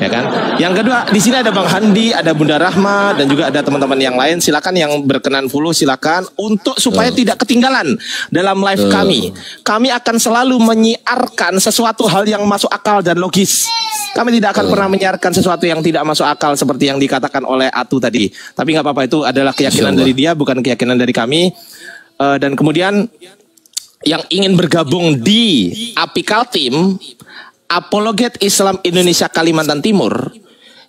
D: ya kan? Yang kedua, di sini ada Bang Handi, ada Bunda Rahma, dan juga ada teman-teman yang lain. Silakan yang berkenan follow, silakan untuk supaya tidak ketinggalan dalam live kami. Kami akan selalu menyiarkan sesuatu hal yang masuk akal dan logis. Kami tidak akan pernah menyiarkan sesuatu yang tidak masuk akal seperti yang dikatakan oleh Atu tadi. Tapi nggak apa-apa, itu adalah keyakinan dari dia, bukan keyakinan dari kami. Dan kemudian yang ingin bergabung di Apikal Team Apologet Islam Indonesia Kalimantan Timur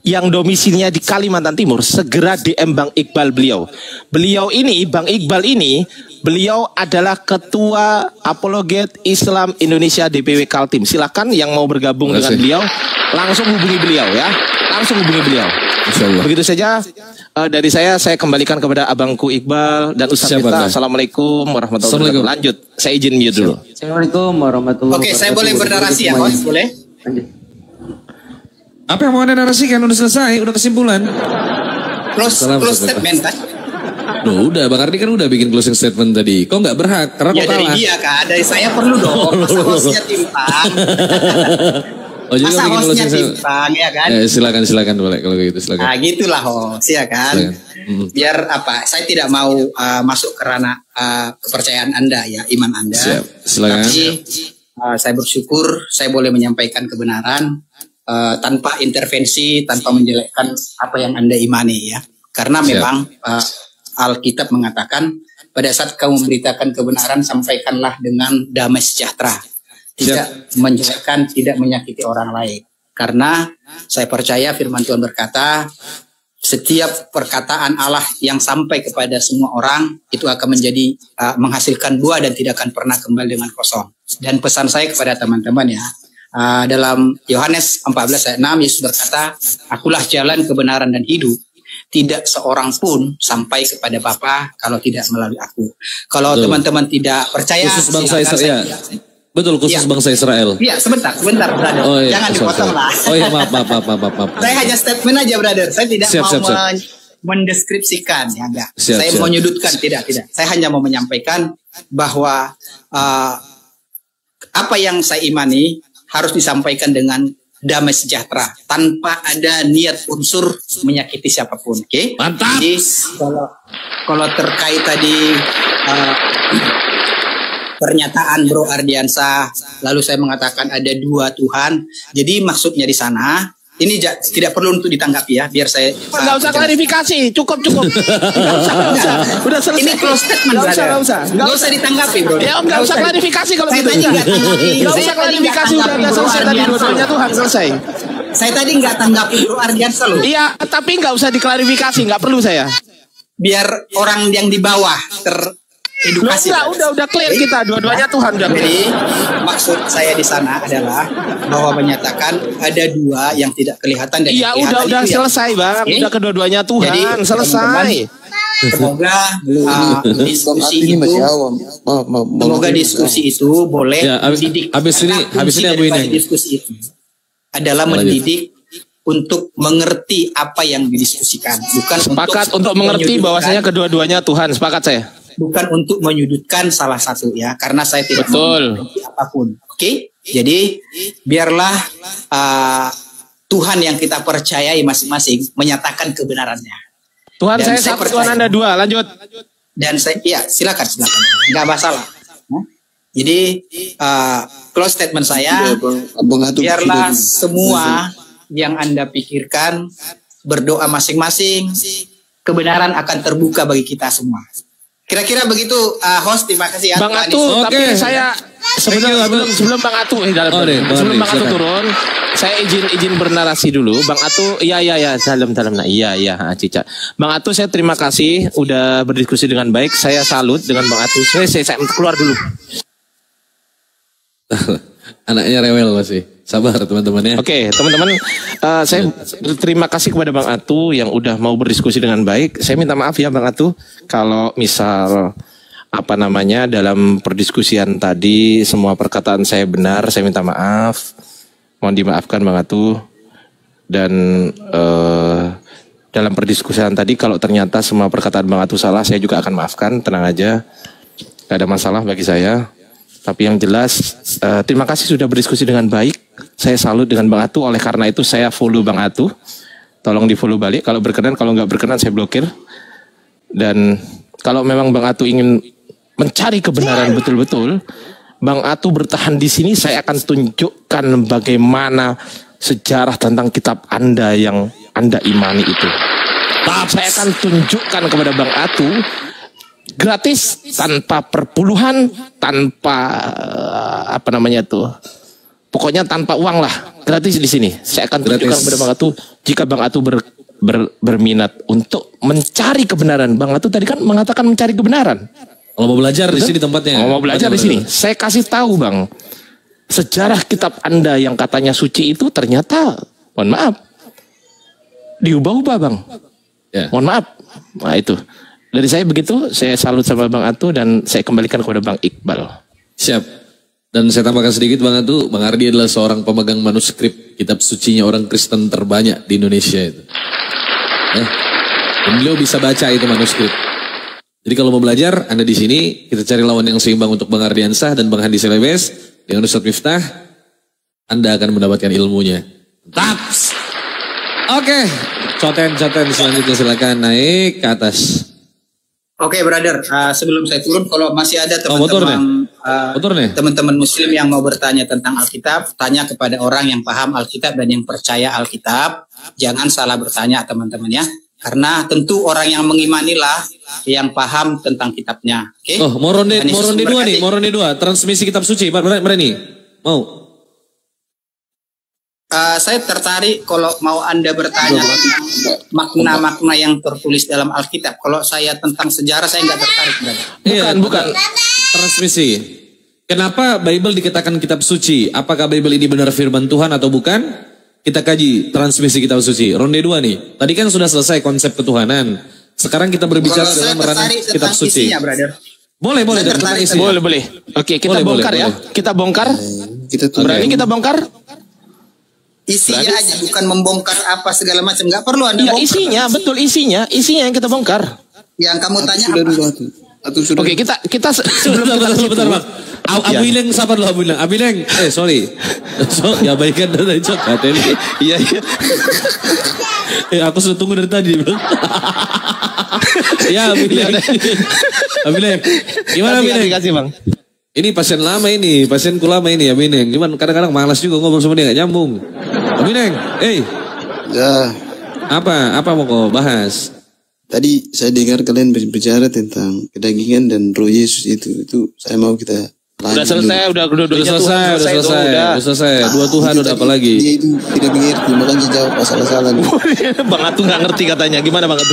D: yang domisilinya di Kalimantan Timur, segera DM Bang Iqbal beliau. Bang Iqbal ini, beliau adalah Ketua Apologet Islam Indonesia DPW Kaltim. Silakan yang mau bergabung dengan beliau, langsung hubungi beliau ya. Langsung hubungi beliau. Begitu saja dari saya kembalikan kepada Abangku Iqbal dan Ustaz kita. Assalamualaikum warahmatullahi wabarakatuh. Lanjut, saya izin mute dulu.
G: Assalamualaikum warahmatullahi wabarakatuh.
A: Oke, saya boleh bernarasi ya, Mas? Boleh?
C: Apa yang mau Anda narasikan? Udah selesai, udah kesimpulan.
A: Close statement kan?
C: Loh, udah Bang Ardi kan udah bikin closing statement tadi. Kok nggak berhak? Karena
A: ya
C: kok kalah.
A: Dari dia kan, dari saya perlu dong. Masa hostnya timpang. Masa hostnya timpang ya kan?
C: Silakan boleh kalau gitu silakan.
A: Nah gitulah host ya kan. Biar apa? Saya tidak mau masuk ke ranah kepercayaan Anda ya, iman Anda.
C: Silakan.
A: Tapi saya bersyukur saya boleh menyampaikan kebenaran tanpa intervensi, tanpa menjelekkan apa yang Anda imani ya. Karena memang Alkitab mengatakan pada saat kamu memberitakan kebenaran, sampaikanlah dengan damai sejahtera. Tidak menjelekkan, tidak menyakiti orang lain. Karena saya percaya firman Tuhan berkata, setiap perkataan Allah yang sampai kepada semua orang itu akan menjadi menghasilkan buah dan tidak akan pernah kembali dengan kosong. Dan pesan saya kepada teman-teman ya, dalam Yohanes 14 ayat 6 Yesus berkata, akulah jalan, kebenaran dan hidup. Tidak seorang pun sampai kepada Bapa kalau tidak melalui aku. Kalau teman-teman tidak percaya,
C: khusus bangsa Israel. Betul, khusus bangsa Israel.
A: Iya, sebentar, brother.
C: Oh, iya,
A: jangan dipotong lah.
C: Oh iya, maaf.
A: Saya hanya statement aja, brother. Saya tidak mendeskripsikan, ya enggak. Saya mau menyudutkan, tidak. Saya hanya mau menyampaikan bahwa apa yang saya imani harus disampaikan dengan damai sejahtera tanpa ada niat unsur menyakiti siapapun. Oke?
C: Mantap.
A: Jadi kalau terkait tadi pernyataan Bro Ardiansah, lalu saya mengatakan ada 2 Tuhan. Jadi maksudnya di sana ini tidak perlu untuk ditanggapi ya, biar saya
D: nggak usah klarifikasi, cukup. Nggak usah. Udah selesai.
A: Ini close statement, nggak usah ditanggapi, bro.
D: Ya nggak usah klarifikasi kalau gitu. Nggak usah klarifikasi, udah selesai tadi dua-duanya Tuhan selesai.
A: Saya tadi nggak tanggapi Bro Ardiansah loh.
D: Iya, tapi nggak usah diklarifikasi, nggak perlu saya.
A: Biar orang yang di bawah teredukasi.
D: Udah clear kita, dua-duanya Tuhan udah clear.
A: Jadi maksud saya di sana adalah bahwa menyatakan ada 2 yang tidak kelihatan dan
D: iya udah selesai bang, udah kedua-duanya Tuhan. Jadi, selesai.
A: Semoga diskusi itu, semoga diskusi itu boleh mendidik.
C: Habis ini Abu Ineng.
A: Diskusi itu adalah mendidik untuk mengerti apa yang didiskusikan, bukan
D: sepakat untuk mengerti bahwasanya kedua-duanya Tuhan. Sepakat saya.
A: Bukan untuk menyudutkan salah satu ya, karena saya tidak mengerti apapun. Oke? Jadi biarlah Tuhan yang kita percayai masing-masing menyatakan kebenarannya.
D: Tuhan, saya satu, Tuhan Anda 2. Lanjut.
A: Dan saya, ya silakan, nggak masalah. Jadi close statement saya, biarlah semua yang Anda pikirkan berdoa masing-masing, kebenaran akan terbuka bagi kita semua. Kira-kira begitu, host. Terima kasih ya
D: Bang Atu. Tapi saya sebelum Bang Atu sebelum Bang Atu turun, saya izin bernarasi dulu. Bang Atu, iya salam. Nah, iya Cica. Bang Atu, saya terima kasih udah berdiskusi dengan baik. Saya salut dengan Bang Atu. Saya keluar dulu.
C: Anaknya rewel masih. Sabar teman-teman ya. Oke, teman-teman,
D: saya terima kasih kepada Bang Atu yang udah mau berdiskusi dengan baik. Saya minta maaf ya Bang Atu kalau misal dalam perdiskusian tadi semua perkataan saya benar, saya minta maaf. Mohon dimaafkan Bang Atu. Dan dalam perdiskusian tadi kalau ternyata semua perkataan Bang Atu salah, saya juga akan maafkan, tenang aja. Gak ada masalah bagi saya. Tapi yang jelas, terima kasih sudah berdiskusi dengan baik. Saya salut dengan Bang Atu, oleh karena itu saya follow Bang Atu. Tolong di follow balik, kalau berkenan, kalau nggak berkenan saya blokir. Dan kalau memang Bang Atu ingin mencari kebenaran betul-betul, Bang Atu bertahan di sini, saya akan tunjukkan bagaimana sejarah tentang kitab Anda yang Anda imani itu. Saya akan tunjukkan kepada Bang Atu, gratis, tanpa perpuluhan, tanpa pokoknya tanpa uang lah, gratis di sini. Saya akan tunjukkan kepada Bang Atu, jika Bang Atu berminat untuk mencari kebenaran. Bang Atu tadi kan mengatakan mencari kebenaran.
C: Kalau mau belajar di sini tempatnya.
D: Mau belajar di sini. Saya kasih tahu Bang, sejarah kitab Anda yang katanya suci itu ternyata, mohon maaf, diubah-ubah Bang. Ya. Mohon maaf. Nah itu. Dari saya begitu, saya salut sama Bang Atu dan saya kembalikan kepada Bang Iqbal.
C: Siap. Dan saya tambahkan sedikit Bang Atu, Bang Ardi adalah seorang pemegang manuskrip kitab sucinya orang Kristen terbanyak di Indonesia itu. Dan beliau bisa baca itu manuskrip. Jadi kalau mau belajar, Anda di sini, kita cari lawan yang seimbang untuk Bang Ardiansah dan Bang Hadi Selebes dengan Ustadz Miftah, Anda akan mendapatkan ilmunya. Taps. Oke, coten selanjutnya silakan naik ke atas.
A: Oke, brother, sebelum saya turun, kalau masih ada teman-teman Muslim yang mau bertanya tentang Alkitab, tanya kepada orang yang paham Alkitab dan yang percaya Alkitab. Jangan salah bertanya, teman-teman ya, karena tentu orang yang mengimanilah yang paham tentang kitabnya. Oke?
C: Oh, mau ronde 2, transmisi kitab suci, berani? Mau?
A: Saya tertarik kalau mau Anda bertanya tentang makna-makna yang tertulis dalam Alkitab. Kalau saya tentang sejarah, saya nggak tertarik.
D: Bukan.
C: Transmisi. Kenapa Bible dikatakan kitab suci? Apakah Bible ini benar firman Tuhan atau bukan? Kita kaji transmisi kitab suci. Ronde 2 nih. Tadi kan sudah selesai konsep ketuhanan. Sekarang kita berbicara dalam ranah kitab suci.
A: Isinya,
C: Boleh.
D: Boleh. Oke, kita bongkar ya. Kita bongkar. Berani kita bongkar?
A: Isinya aja, bukan membongkar apa segala macam. Nggak perlu Anda bongkar.
D: Isinya yang kita bongkar.
A: Yang kamu tanya apa?
D: Oke, kita
C: sebentar Bang. Abileng siapa dulu Abileng? Abileng, sorry. So, ya baikkan dari coklat ini.
D: Iya.
C: Aku sudah tunggu dari tadi. Ya Abileng. Abileng, gimana Abileng?
D: Kasih Bang.
C: Ini pasien lama ini, pasienku lama ini Abileng. Cuman kadang-kadang malas juga ngobrol sama dia, gak nyambung. Abileng,
H: Ya.
C: Apa mau kau bahas?
H: Tadi saya dengar kalian berbicara tentang kedagingan dan roh Yesus itu saya mau kita
D: Udah selesai, udah
C: selesai. Dua Tuhan udah apa lagi?
H: Dia itu tidak mengerti, makanya jawab salah-salah.
D: Bang Atu nggak ngerti katanya. Gimana Bang Atu?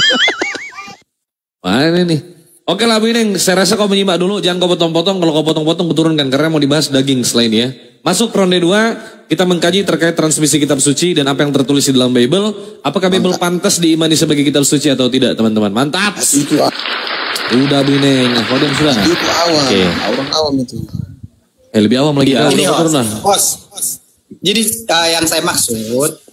C: Mana nih? Oke lah Bineng, saya rasa kau menyimak dulu, jangan kau potong-potong. Kalau kau potong-potong kuturunkan karena mau dibahas daging selain ya. Masuk ronde 2, kita mengkaji terkait transmisi kitab suci dan apa yang tertulis di dalam Bible. Apakah Bible pantas diimani sebagai kitab suci atau tidak teman-teman? Mantap. Udah Bineng, kau sudah.
H: Itu awam, orang awam itu.
C: Lebih awam lagi.
A: Ini host. Jadi yang saya maksud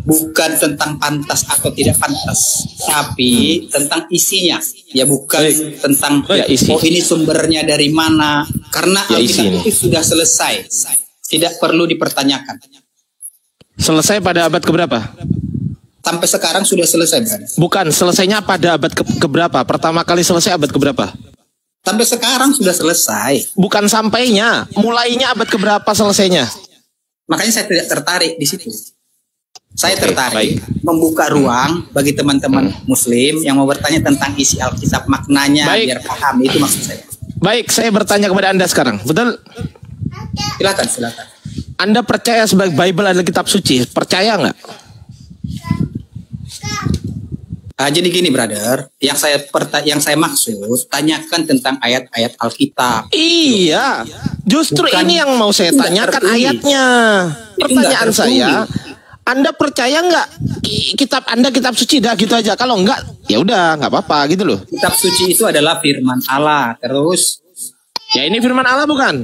A: bukan tentang pantas atau tidak pantas, tapi tentang isinya. Ya bukan tentang
D: isi.
A: ini sumbernya dari mana. Karena Alkitab itu sudah selesai. Tidak perlu dipertanyakan.
D: Selesai pada abad keberapa?
A: Sampai sekarang sudah selesai, Bang.
D: Bukan, selesainya pada abad keberapa? Pertama kali selesai abad keberapa?
A: Sampai sekarang sudah selesai.
D: Bukan sampainya, mulainya abad keberapa selesainya?
A: Makanya saya tidak tertarik di situ. Saya tertarik membuka ruang bagi teman-teman Muslim yang mau bertanya tentang isi Alkitab, maknanya biar paham, itu maksud saya.
D: Baik, saya bertanya kepada Anda sekarang, betul?
A: Silakan.
D: Anda percaya sebagai Bible adalah kitab suci? Percaya nggak?
A: Jadi gini, brother, yang saya maksud tanyakan tentang ayat-ayat Alkitab.
D: Iya, justru bukan, ini yang mau saya tanyakan ayatnya. Pertanyaan saya, Anda percaya nggak kitab Anda kitab suci? Dah gitu aja. Kalau enggak, ya udah nggak apa-apa gitu loh.
A: Kitab suci itu adalah firman Allah. Terus,
D: ya ini firman Allah bukan?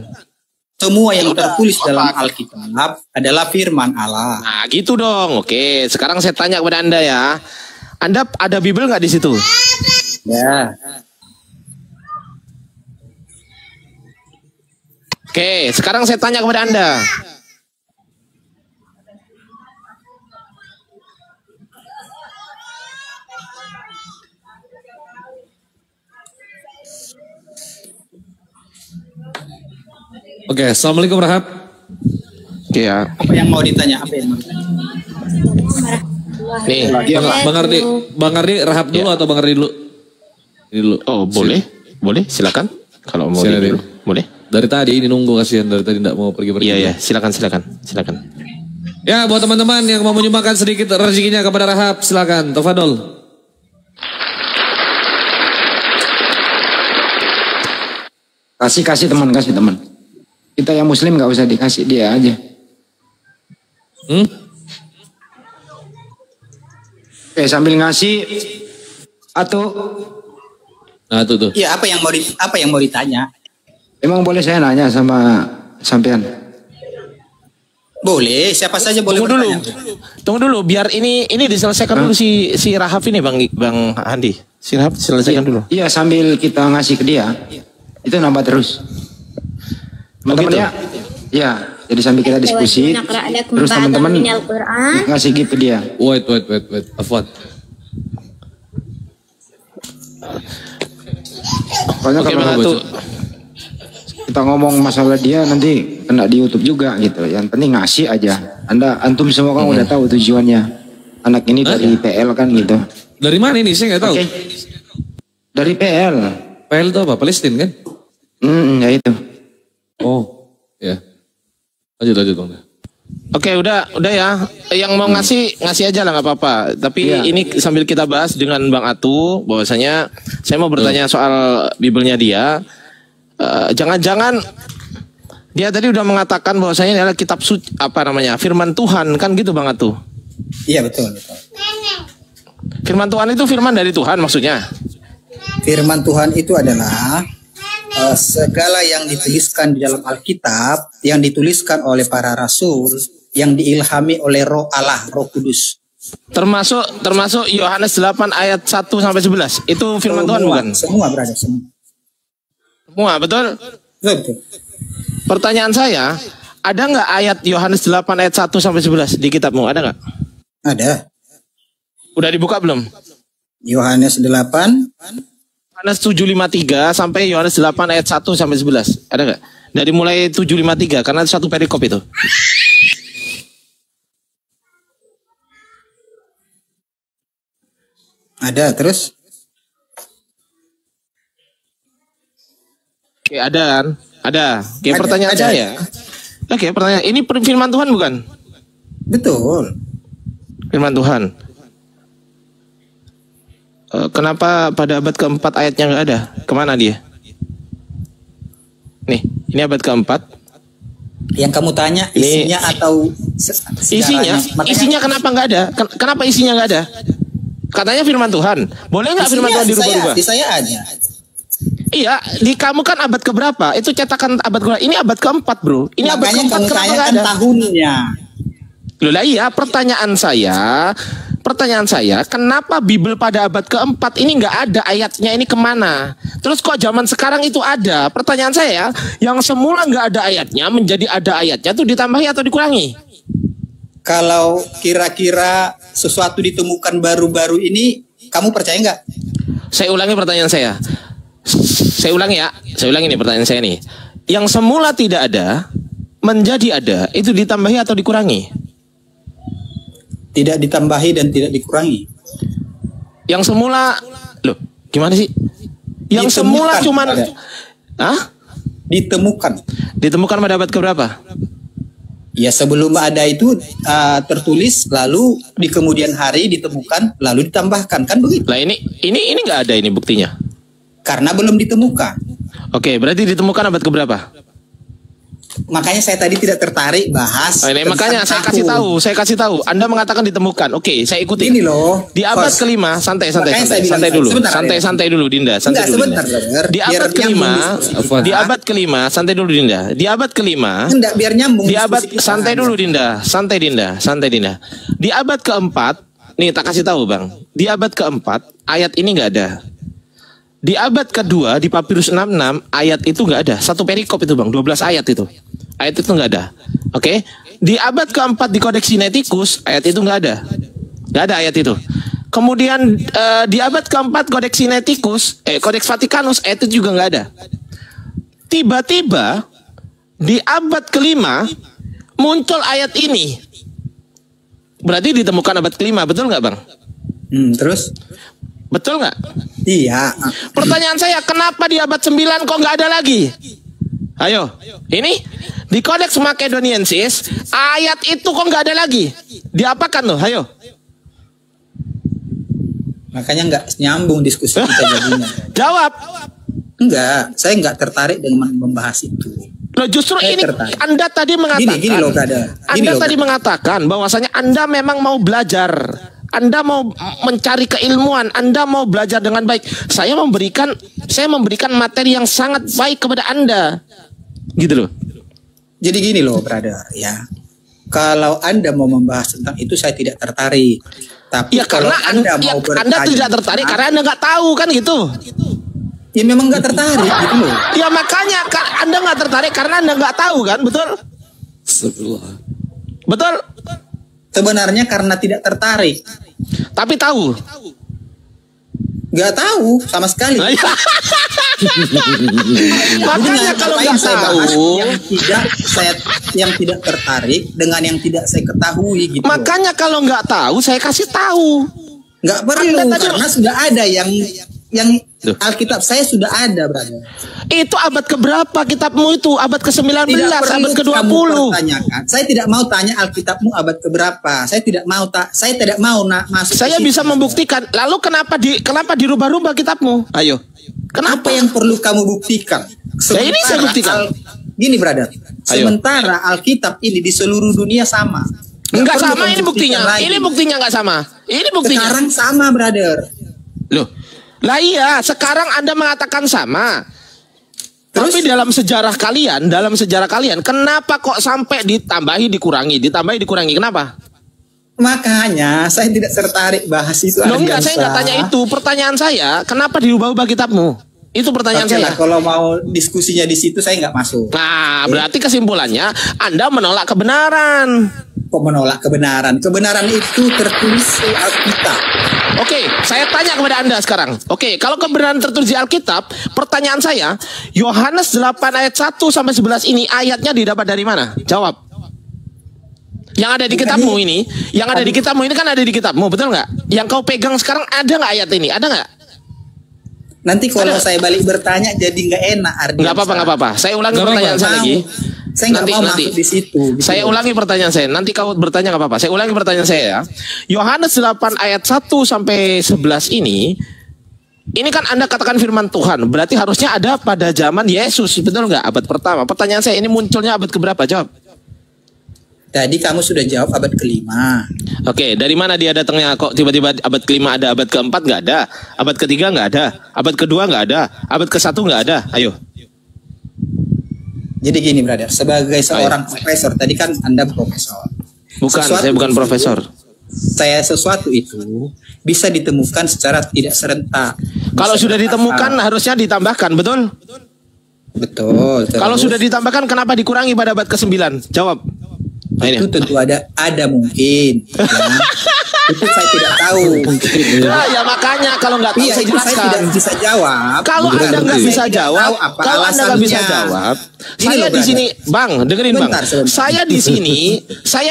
A: Semua yang tertulis dalam Alkitab adalah firman Allah.
D: Nah, gitu dong. Oke, sekarang saya tanya kepada Anda ya. Anda ada Bible nggak di situ?
A: Ya.
D: Oke, sekarang saya tanya kepada Anda.
C: Oke, assalamualaikum Rahab.
D: Oke ya.
A: Apa yang mau ditanya?
D: Nih,
C: Bang Ardi Rahab dulu atau Bang Ardi dulu? Ini dulu.
D: Oh, boleh, silakan. Kalau mau dulu, boleh.
C: Dari tadi ini nunggu, kasihan dari tadi tidak mau pergi-pergi.
D: Iya, silakan.
C: Ya, buat teman-teman yang mau menyumbangkan sedikit rezekinya kepada Rahab, silakan. Tafadol.
E: Kasih teman. Kita yang Muslim nggak usah dikasih, dia aja. Oke, sambil ngasih atau
C: nah tuh.
A: Iya, apa yang mau ditanya?
E: Emang boleh saya nanya sama sampean?
A: Boleh, siapa saja boleh.
D: Tunggu dulu, biar ini diselesaikan dulu si Rahab ini Bang Andi. Si Rahab selesaikan dulu.
E: Iya, sambil kita ngasih ke dia, itu nambah terus. Teman-teman ya. Ya, jadi sambil kita diskusi, terus teman-teman ngasih gift ke dia.
C: Wait. Afwan.
E: Pokoknya kalau kita ngomong masalah dia nanti kena di YouTube juga gitu. Yang penting ngasih aja. Antum semua kan udah tahu tujuannya. Anak ini dari PL kan gitu.
C: Dari mana ini? Saya nggak tahu.
E: Okay. Dari PL.
C: PL itu apa? Palestina kan?
E: Ya itu.
C: Oh, ya. Lanjut Bang.
D: Oke, udah ya. Yang mau ngasih aja lah, nggak apa-apa. Tapi ini sambil kita bahas dengan Bang Atu, bahwasanya saya mau bertanya soal Biblenya dia. Jangan-jangan dia tadi udah mengatakan bahwasanya adalah kitab suci, firman Tuhan kan gitu Bang Atu?
A: Iya betul.
D: Firman Tuhan itu firman dari Tuhan maksudnya?
A: Firman Tuhan itu adalah segala yang dituliskan di dalam Alkitab, yang dituliskan oleh para rasul, yang diilhami oleh Roh Allah, Roh Kudus.
D: Termasuk Yohanes 8 ayat 1 sampai 11. Itu firman Tuhan bukan?
A: Semua berada semua.
D: Semua, betul?
A: Betul.
D: Pertanyaan saya, ada nggak ayat Yohanes 8 ayat 1 sampai 11 di kitabmu? Ada nggak?
A: Ada.
D: Udah dibuka belum?
A: Yohanes 8.
D: Yohanes 7:53 sampai Yohanes 8 ayat 1 sampai 11. Ada nggak? Dari mulai 7:53 karena satu perikop itu.
A: Ada, terus?
D: Oke, ada kan? Ada. Oke,
A: Ada,
D: pertanyaan
A: ada.
D: saya. Oke, pertanyaan. Ini firman Tuhan bukan?
A: Betul.
D: Firman Tuhan. Kenapa pada abad keempat ayatnya nggak ada? Kemana dia? Nih, ini abad keempat.
A: Yang kamu tanya isinya atau
D: Isinya,
A: sejarahnya? Makanya
D: isinya kenapa nggak ada? Kenapa isinya nggak ada? Katanya firman Tuhan. Boleh nggak firman Tuhan dirubah-rubah?
A: Di saya ada.
D: Iya, di kamu kan abad keberapa? Itu cetakan abad keberapa? Ini abad keempat, bro. Ini abad
A: Makanya
D: keempat,
A: kamu
D: kenapa nggak
A: tanyakan
D: ada?
A: tahunnya.
D: Loh lah iya, pertanyaan saya, kenapa Bible pada abad keempat ini nggak ada ayatnya, ini kemana? Terus kok zaman sekarang itu ada? Pertanyaan saya, yang semula nggak ada ayatnya menjadi ada ayatnya, tuh ditambahi atau dikurangi?
A: Kalau kira-kira sesuatu ditemukan baru-baru ini, kamu percaya nggak?
D: Saya ulangi pertanyaan saya. Saya ulangi ya, saya ulangi nih pertanyaan saya nih. Yang semula tidak ada menjadi ada, itu ditambahi atau dikurangi?
A: Tidak ditambahi dan tidak dikurangi.
D: Yang semula, loh, gimana sih? Yang
A: Ditemukan
D: semula cuman,
A: ada.
D: Hah? Ditemukan pada abad keberapa?
A: Ya sebelum ada itu tertulis, lalu di kemudian hari ditemukan, lalu ditambahkan, kan begitu?
D: Lah ini nggak ada ini buktinya.
A: Karena belum ditemukan.
D: Oke, berarti ditemukan abad keberapa?
A: Makanya saya tadi tidak tertarik bahas.
D: Ini makanya saya kasih tahu. Anda mengatakan ditemukan. Oke, saya ikuti.
A: Ini loh.
D: Di abad kelima, santai dulu, Dinda. Santai dulu, Dinda. Di abad kelima, santai dulu, Dinda. Di abad kelima,
A: enggak, biar nyambung.
D: Di abad santai dulu, Dinda. Santai, Dinda. Di abad keempat, nih tak kasih tahu, Bang. Di abad keempat, ayat ini nggak ada. Di abad kedua, di Papirus 66, ayat itu nggak ada. Satu perikop itu, Bang, 12 ayat itu. Ayat itu nggak ada. Oke? Di abad keempat di Kodeks Sinaiticus, ayat itu nggak ada. Nggak ada ayat itu. Kemudian di abad keempat Kodeks Sinaiticus, Kodeks Vatikanus, ayat itu juga nggak ada. Tiba-tiba di abad kelima muncul ayat ini. Berarti ditemukan abad kelima, betul nggak, Bang?
A: Terus?
D: Betul nggak?
A: Iya.
D: Pertanyaan saya, kenapa di abad 9 kok nggak ada lagi? Ayo, ini di Kodeks Macedoniensis ayat itu kok nggak ada lagi? Diapakan tuh? Ayo.
A: Makanya nggak nyambung diskusi kita jadinya.
D: Jawab.
A: Enggak, saya nggak tertarik dengan membahas itu.
D: Loh, justru
A: Saya
D: ini
A: tertarik.
D: Anda tadi mengatakan.
A: Gini loh, brother.
D: Anda tadi mengatakan bahwasanya Anda memang mau belajar. Anda mau mencari keilmuan, Anda mau belajar dengan baik. Saya memberikan materi yang sangat baik kepada Anda. Gitu loh.
A: Jadi gini loh, brother, ya. Kalau Anda mau membahas tentang itu, saya tidak tertarik. Tapi
D: Ya
A: kalau
D: karena Anda tidak tertarik karena Anda nggak tahu kan gitu.
A: Ya memang nggak tertarik gitu loh.
D: Ya makanya Anda nggak tertarik karena Anda nggak tahu kan, betul? Betul.
A: Sebenarnya karena tidak tertarik.
D: Tapi tahu.
A: Nggak tahu sama sekali.
D: Makanya kalau nggak tahu,
A: yang tidak tertarik dengan yang tidak saya ketahui gitu.
D: makanya kalau nggak tahu saya kasih tahu.
A: Nggak perlu karena sudah ada yang Alkitab saya sudah ada, brother.
D: Itu abad keberapa kitabmu itu? Abad ke-19, abad ke-20.
A: Saya tidak mau tanya Alkitabmu abad keberapa. Saya tidak mau masuk.
D: Saya bisa membuktikan. Lalu kenapa dirubah-rubah kitabmu? Ayo. Kenapa?
A: Apa yang perlu kamu buktikan?
D: Ini saya buktikan.
A: Gini, brother. Sementara Alkitab ini di seluruh dunia sama.
D: Enggak sama, ini buktinya.
A: Lagi.
D: Ini buktinya enggak sama. Ini buktinya.
A: Sekarang sama, brother.
D: Loh. Lah iya, sekarang Anda mengatakan sama.
A: Terus?
D: Tapi dalam sejarah kalian, kenapa kok sampai ditambahi dikurangi? Kenapa?
A: Makanya saya tidak tertarik bahas itu.
D: Loh enggak, saya enggak tanya itu. Pertanyaan saya, kenapa dirubah-ubah kitabmu? Itu pertanyaan
A: Oke
D: saya.
A: lah, kalau mau diskusinya di situ saya nggak masuk.
D: Nah, berarti kesimpulannya Anda menolak kebenaran.
A: Kok menolak kebenaran? Kebenaran itu tertulis di Alkitab.
D: Oke, saya tanya kepada Anda sekarang. Oke, kalau kebenaran tertulis di Alkitab, pertanyaan saya, Yohanes 8 ayat 1 sampai 11 ini ayatnya didapat dari mana? Jawab. Yang ada di kitabmu ini, yang ada di kitabmu ini kan ada di kitabmu, betul nggak? Yang kau pegang sekarang ada nggak ayat ini? Ada nggak?
A: Nanti kalau saya balik bertanya jadi nggak enak.
D: Nggak apa-apa. Saya ulangi pertanyaan saya lagi.
A: Saya nggak mau masuk di situ. Gitu.
D: Saya ulangi pertanyaan saya. Nanti kau bertanya nggak apa-apa. Saya ulangi pertanyaan saya ya. Yohanes 8 ayat 1 sampai 11 ini kan Anda katakan firman Tuhan. Berarti harusnya ada pada zaman Yesus, betul nggak? Abad pertama. Pertanyaan saya ini munculnya abad keberapa? Jawab.
A: Tadi kamu sudah jawab abad ke-5.
D: Oke, dari mana dia datangnya? Kok tiba-tiba abad ke-5 ada, abad ke-4 nggak ada, abad ke-3 nggak ada, abad ke-2 nggak ada, abad ke-1 nggak ada? Ayo.
A: Jadi gini, brother. Sebagai seorang profesor, tadi kan Anda profesor.
D: Bukan, saya bukan profesor.
A: Sesuatu itu bisa ditemukan secara tidak serentak.
D: Kalau sudah ditemukan harusnya ditambahkan, betul?
A: Betul.
D: Kalau sudah ditambahkan kenapa dikurangi pada abad ke-9? Jawab. Nah,
A: itu tentu ada mungkin. Ya. Itu saya tidak tahu.
D: Ya makanya kalau nggak tahu saya jelaskan.
A: Saya tidak bisa jawab.
D: Kalau Anda nggak bisa jawab, saya di sini, Bang, dengerin Bang. Saya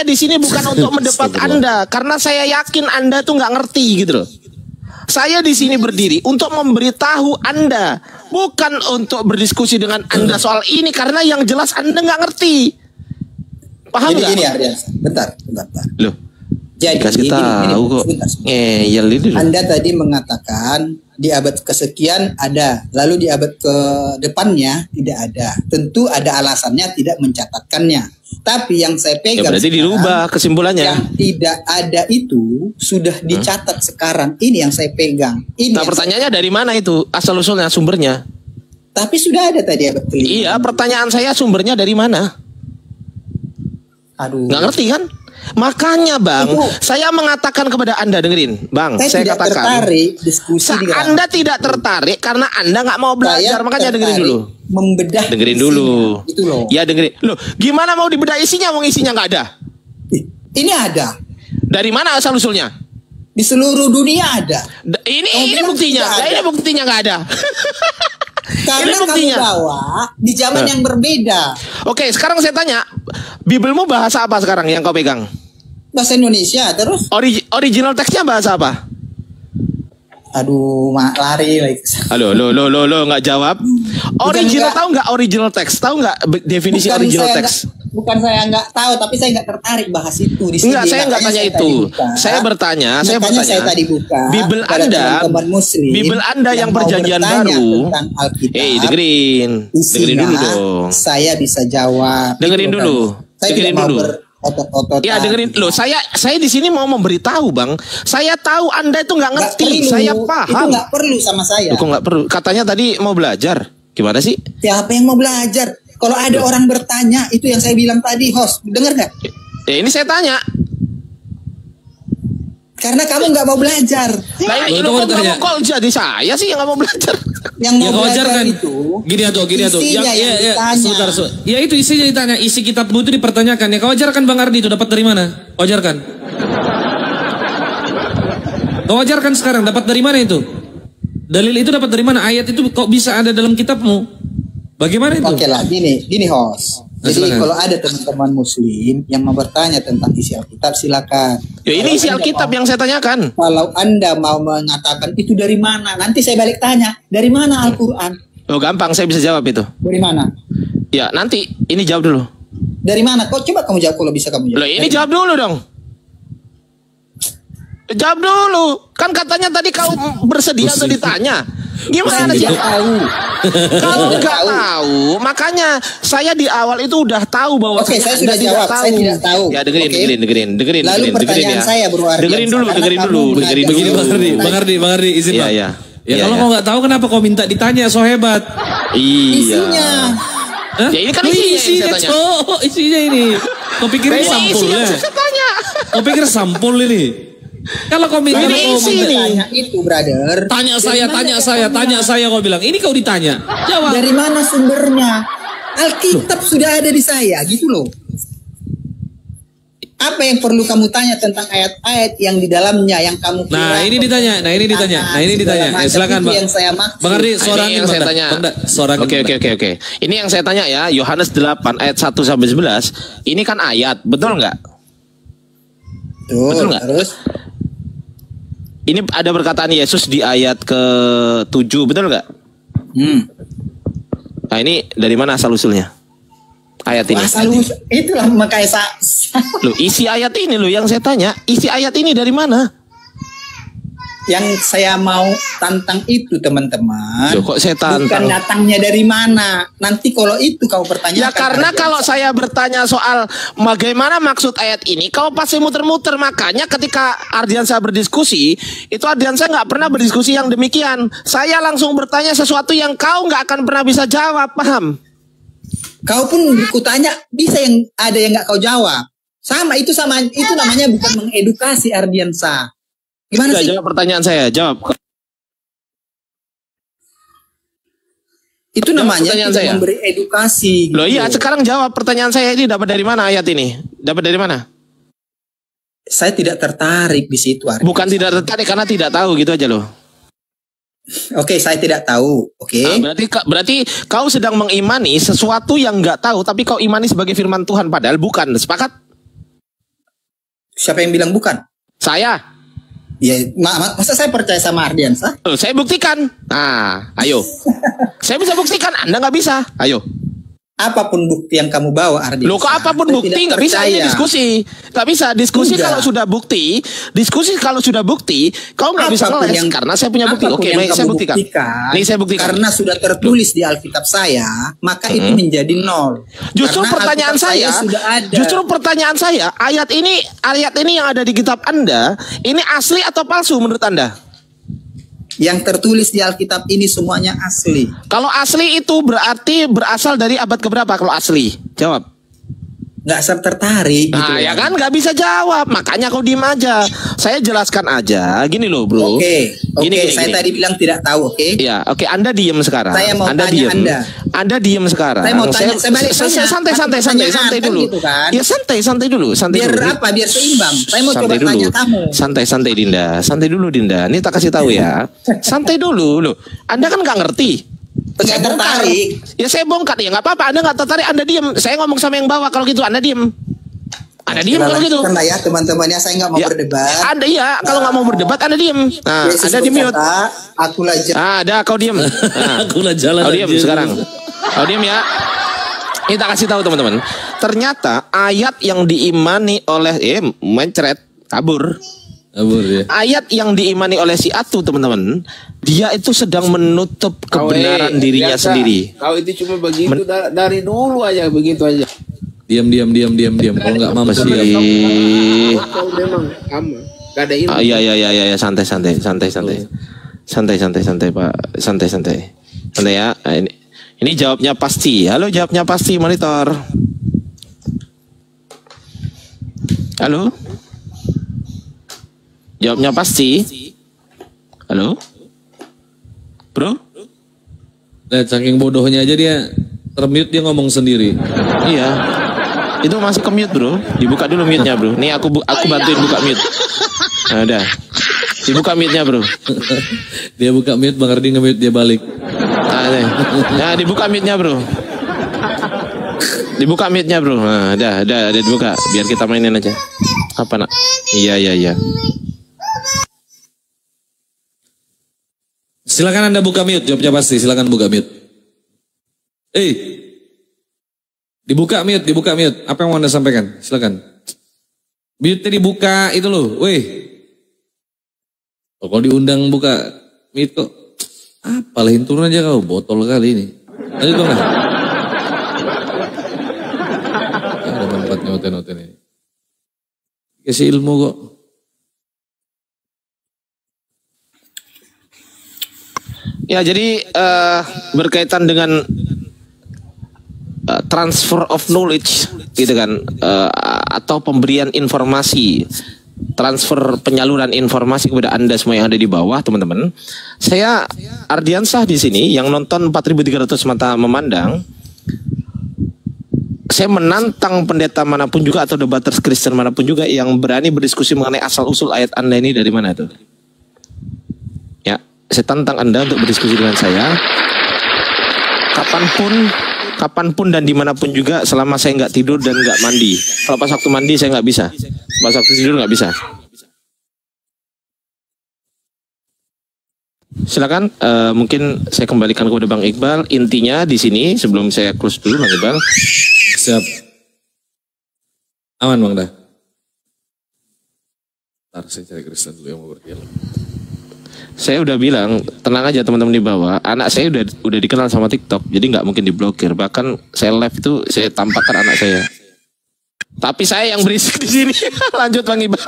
D: di sini bukan untuk mendebat Anda, karena saya yakin Anda tuh nggak ngerti gitu loh. Saya di sini berdiri untuk memberitahu Anda, bukan untuk berdiskusi dengan Anda soal ini, karena yang jelas Anda nggak ngerti. Paham
A: jadi
D: gak?
A: gini Ardian, bentar.
D: Loh,
A: jadi
D: kasih tahu kok.
A: Anda tadi mengatakan di abad kesekian ada, lalu di abad ke depannya tidak ada. Tentu ada alasannya tidak mencatatkannya. Tapi yang saya pegang
D: berarti dirubah kesimpulannya.
A: Yang tidak ada itu sudah dicatat sekarang. Ini yang saya pegang.
D: Nah, pertanyaannya dari mana itu? Asal usulnya, sumbernya?
A: Tapi sudah ada tadi abad ke-5.
D: Iya, pertanyaan saya sumbernya dari mana?
A: Aduh.
D: Nggak ngerti kan? Makanya Bang, saya mengatakan kepada Anda, dengerin Bang, saya
A: tidak
D: katakan
A: tertarik diskusi
D: Anda tidak tertarik karena Anda nggak mau belajar, makanya dengerin dulu.
A: Membedah
D: dengerin dulu.
A: Itu loh.
D: Ya dengerin. Loh, gimana mau dibedah isinya? Wong isinya nggak ada.
A: Ini ada.
D: Dari mana asal usulnya?
A: Di seluruh dunia ada.
D: Ini buktinya. Ini buktinya nggak ada.
A: Karena
D: ini buktinya.
A: Kamu bawa di zaman yang berbeda.
D: Oke, sekarang saya tanya, Bibelmu bahasa apa sekarang yang kau pegang?
A: Bahasa Indonesia terus.
D: Original teksnya bahasa apa?
A: Aduh, lari lagi.
D: Halo, lo nggak jawab. Original tahu nggak original text? Tahu nggak definisi original text?
A: Bukan saya nggak tahu, tapi saya nggak tertarik bahas itu di sini.
D: Enggak, saya nggak tanya itu. Saya bertanya.
A: Saya tadi buka.
D: Bibel Anda, Bibel Anda yang perjanjian baru. Dengerin dulu dong.
A: Saya bisa jawab.
D: Dengerin dulu. Dengerin dulu.
A: Otot-otot.
D: Ya dengerin loh, saya di sini mau memberitahu Bang. Saya tahu Anda itu nggak ngerti. Saya paham.
A: Itu nggak perlu sama saya.
D: Kok nggak perlu? Katanya tadi mau belajar. Gimana sih?
A: Siapa yang mau belajar? Kalau ada orang bertanya, itu yang saya bilang tadi, host, dengar nggak?
D: Ya ini saya tanya.
A: Karena kamu nggak mau belajar.
D: Nah, ini kok jadi saya sih yang nggak mau belajar.
A: Yang mau belajar
C: kan
A: itu
C: gini atau
A: sebentar.
C: Ya itu isinya ditanya, isi kitabmu itu dipertanyakan. Ya kau ajarkan Bang Ardi itu dapat dari mana? Kau ajarkan. Kau ajarkan sekarang dapat dari mana itu? Dalil itu dapat dari mana? Ayat itu kok bisa ada dalam kitabmu? Bagaimana itu?
A: Oke lah, gini host. Jadi kalau ada teman-teman muslim yang mau bertanya tentang isi Alkitab, silakan.
D: Ya ini isi Alkitab yang saya tanyakan.
A: Kalau Anda mau mengatakan itu dari mana, nanti saya balik tanya, dari mana Al-Quran?
D: Oh gampang, saya bisa jawab itu.
A: Dari mana?
D: Ya nanti, ini jawab dulu.
A: Dari mana? Kok coba kamu jawab kalau bisa kamu jawab.
D: Loh ini jawab dulu dong. Jawab dulu. Kan katanya tadi kau bersedia untuk ditanya. Gimana sih? Kalau nggak tahu, makanya saya di awal itu udah tahu bahwa
A: saya sudah jawab. Saya tidak tahu.
D: Ya dengerin.
A: Lalu pertanyaan saya berwarna.
D: Dengerin dulu.
C: Bang Ardi, izin Bang.
D: Ya
C: kalau kau nggak tahu kenapa kau minta ditanya so hebat?
D: Iya.
A: Isinya.
C: Hah?
D: Ya ini kan
C: isinya ini. Kau pikir ini sampulnya? Kau pikir sampul ini? Kalau kau bilang
A: tanya itu, brother.
C: Tanya saya kau bilang. Ini kau ditanya. Jawab.
A: Dari mana sumbernya? Alkitab sudah ada di saya, gitu loh. Apa yang perlu kamu tanya tentang ayat-ayat yang di dalamnya yang kamu kira?
C: Nah, ini ditanya. Silakan, Bang. Bang Ardi, sorangin
D: saya tanya. Oke. Ini yang saya tanya ya, Yohanes 8 ayat 1 sampai 11. Ini kan ayat, betul nggak? Betul nggak? Terus? Ini ada perkataan Yesus di ayat ke-7, betul nggak? Nah, ini dari mana asal usulnya? Ayat ini.
A: Itulah makanya
D: Loh, isi ayat ini loh yang saya tanya. Isi ayat ini dari mana?
A: Yang saya mau tantang itu, teman-teman.
D: Loh, kok saya tantang?
A: Bukan datangnya dari mana. Nanti kalau itu kau pertanyakan.
D: Ya karena kalau saya bertanya soal bagaimana maksud ayat ini, kau pasti muter-muter. Makanya ketika Ardiansa berdiskusi, itu Ardiansa nggak pernah berdiskusi yang demikian. Saya langsung bertanya sesuatu yang kau nggak akan pernah bisa jawab, paham?
A: Kau pun kutanya bisa yang ada yang nggak kau jawab. Sama itu namanya bukan mengedukasi, Ardiansa. Gimana sih?
D: Jawab pertanyaan saya, jawab.
A: Itu namanya tidak memberi edukasi.
D: Loh iya, sekarang jawab pertanyaan saya ini dapat dari mana ayat ini? Dapat dari mana?
A: Saya tidak tertarik di situ, Ardiansa.
D: Bukan tidak tertarik karena tidak tahu gitu aja loh.
A: Oke, saya tidak tahu. Oke.
D: Nah, berarti kau sedang mengimani sesuatu yang nggak tahu, tapi kau imani sebagai firman Tuhan, padahal bukan. Sepakat?
A: Siapa yang bilang bukan?
D: Saya.
A: Ya, masa saya percaya sama Ardiansa?
D: Saya buktikan. Nah, ayo. Saya bisa buktikan, Anda nggak bisa. Ayo.
A: Apapun bukti yang kamu bawa, Ardiansa.
D: Loh, kok apapun bukti nggak bisa ini diskusi. Nggak bisa diskusi kalau sudah bukti. Diskusi kalau sudah bukti, kau nggak bisa ngeles karena saya punya bukti. Oke, baik, saya buktikan. Nih saya buktikan.
A: Karena sudah tertulis di Alkitab saya, maka itu menjadi nol.
D: Justru pertanyaan saya, ayat ini yang ada di kitab Anda, ini asli atau palsu menurut Anda?
A: Yang tertulis di Alkitab ini semuanya asli.
D: Kalau asli itu berarti berasal dari abad keberapa kalau asli? Jawab.
A: Nggak tertarik.
D: Nah, gitu ya kan nggak bisa jawab. Makanya kau diem aja. Saya jelaskan aja. Gini loh, bro.
A: Oke. Saya tadi bilang tidak tahu. Oke.
D: Iya. Oke. Anda diem sekarang.
A: Saya mau
D: Anda
A: tanya
D: diem. Anda diem sekarang.
A: Saya mau tanya.
D: Santai dulu.
A: Gitu kan?
D: Ya santai dulu.
A: Biar
D: dulu.
A: Apa? Biar seimbang. Saya mau
D: santai
A: coba
D: dulu.
A: tanya kamu.
D: Santai Dinda. Santai dulu Dinda. Ini tak kasih tahu ya. Santai dulu loh. Anda kan nggak ngerti.
A: Nggak tertarik.
D: Ya saya bongkar ya nggak apa-apa. Anda nggak tertarik. Anda diem. Saya ngomong sama yang bawah kalau gitu. Anda diem. Anda diem kalau gitu.
A: Karena ya teman-temannya saya nggak mau berdebat.
D: Anda iya kalau nggak mau berdebat Anda diem. Nah, Anda di mute.
A: Aku jalan.
D: Ada kau diem. Nah,
C: aku jalan.
D: Kau diem sekarang. Kau diem ya. Kita kasih tahu teman-teman. Ternyata ayat yang diimani oleh mencret kabur.
C: Ya.
D: Ayat yang diimani oleh si Atu teman-teman, dia itu sedang menutup kebenaran dirinya sendiri.
E: Kau itu cuma begitu dari dulu aja begitu aja.
C: Diam. Kalau nggak mampu
E: sih. Kau memang kamu. Gak ada ilmu.
D: Iya. Santai Pak. Santai ya. Ini jawabnya pasti. Halo, jawabnya pasti monitor. Halo. Jawabnya pasti. Halo. Bro.
C: Lihat saking bodohnya aja dia termute, dia ngomong sendiri.
D: Iya. Itu masih ke-mute, Bro. Dibuka dulu mute-nya, Bro. Nih aku bantuin buka mute. Nah, udah. Dibuka mute-nya, Bro.
C: Dia buka mute, Bang Ardi nge-mute, dia balik.
D: Nah, dibuka mute-nya, Bro. Dibuka mute-nya, Bro. Nah, udah dibuka. Biar kita mainin aja. Apa, Nak? Iya.
C: Silakan Anda buka mute, jawabnya pasti. Silakan buka mute. Dibuka mute. Apa yang mau Anda sampaikan? Silakan. Mute dibuka itu loh. Kalau diundang buka mute kok. Apalahin turun aja kau, botol kali ini. Lanjut dong. Ada tempat nyoten ini. Kasih ilmu kok.
D: Ya jadi berkaitan dengan transfer of knowledge gitu kan, atau pemberian informasi transfer penyaluran informasi kepada Anda semua yang ada di bawah, teman-teman. Saya Ardiansyah di sini yang nonton 4.300 mata memandang. Saya menantang pendeta manapun juga atau debaters Kristen manapun juga yang berani berdiskusi mengenai asal-usul ayat Anda ini dari mana tuh. Ya, saya tantang Anda untuk berdiskusi dengan saya. Kapanpun dan dimanapun juga selama saya nggak tidur dan nggak mandi. Kalau pas waktu mandi saya nggak bisa. Pas waktu tidur nggak bisa. Silakan, mungkin saya kembalikan kepada Bang Iqbal. Intinya di sini sebelum saya close dulu, Bang Iqbal.
C: Siap. Aman Bang dah. Ntar saya cari Kristen dulu yang mau berdialog.
D: Saya udah bilang, tenang aja teman-teman di bawah. Anak saya udah dikenal sama TikTok, jadi nggak mungkin diblokir. Bahkan saya live itu saya tampakkan anak saya. Tapi saya yang berisik di sini. Lanjut Bang Iqbal.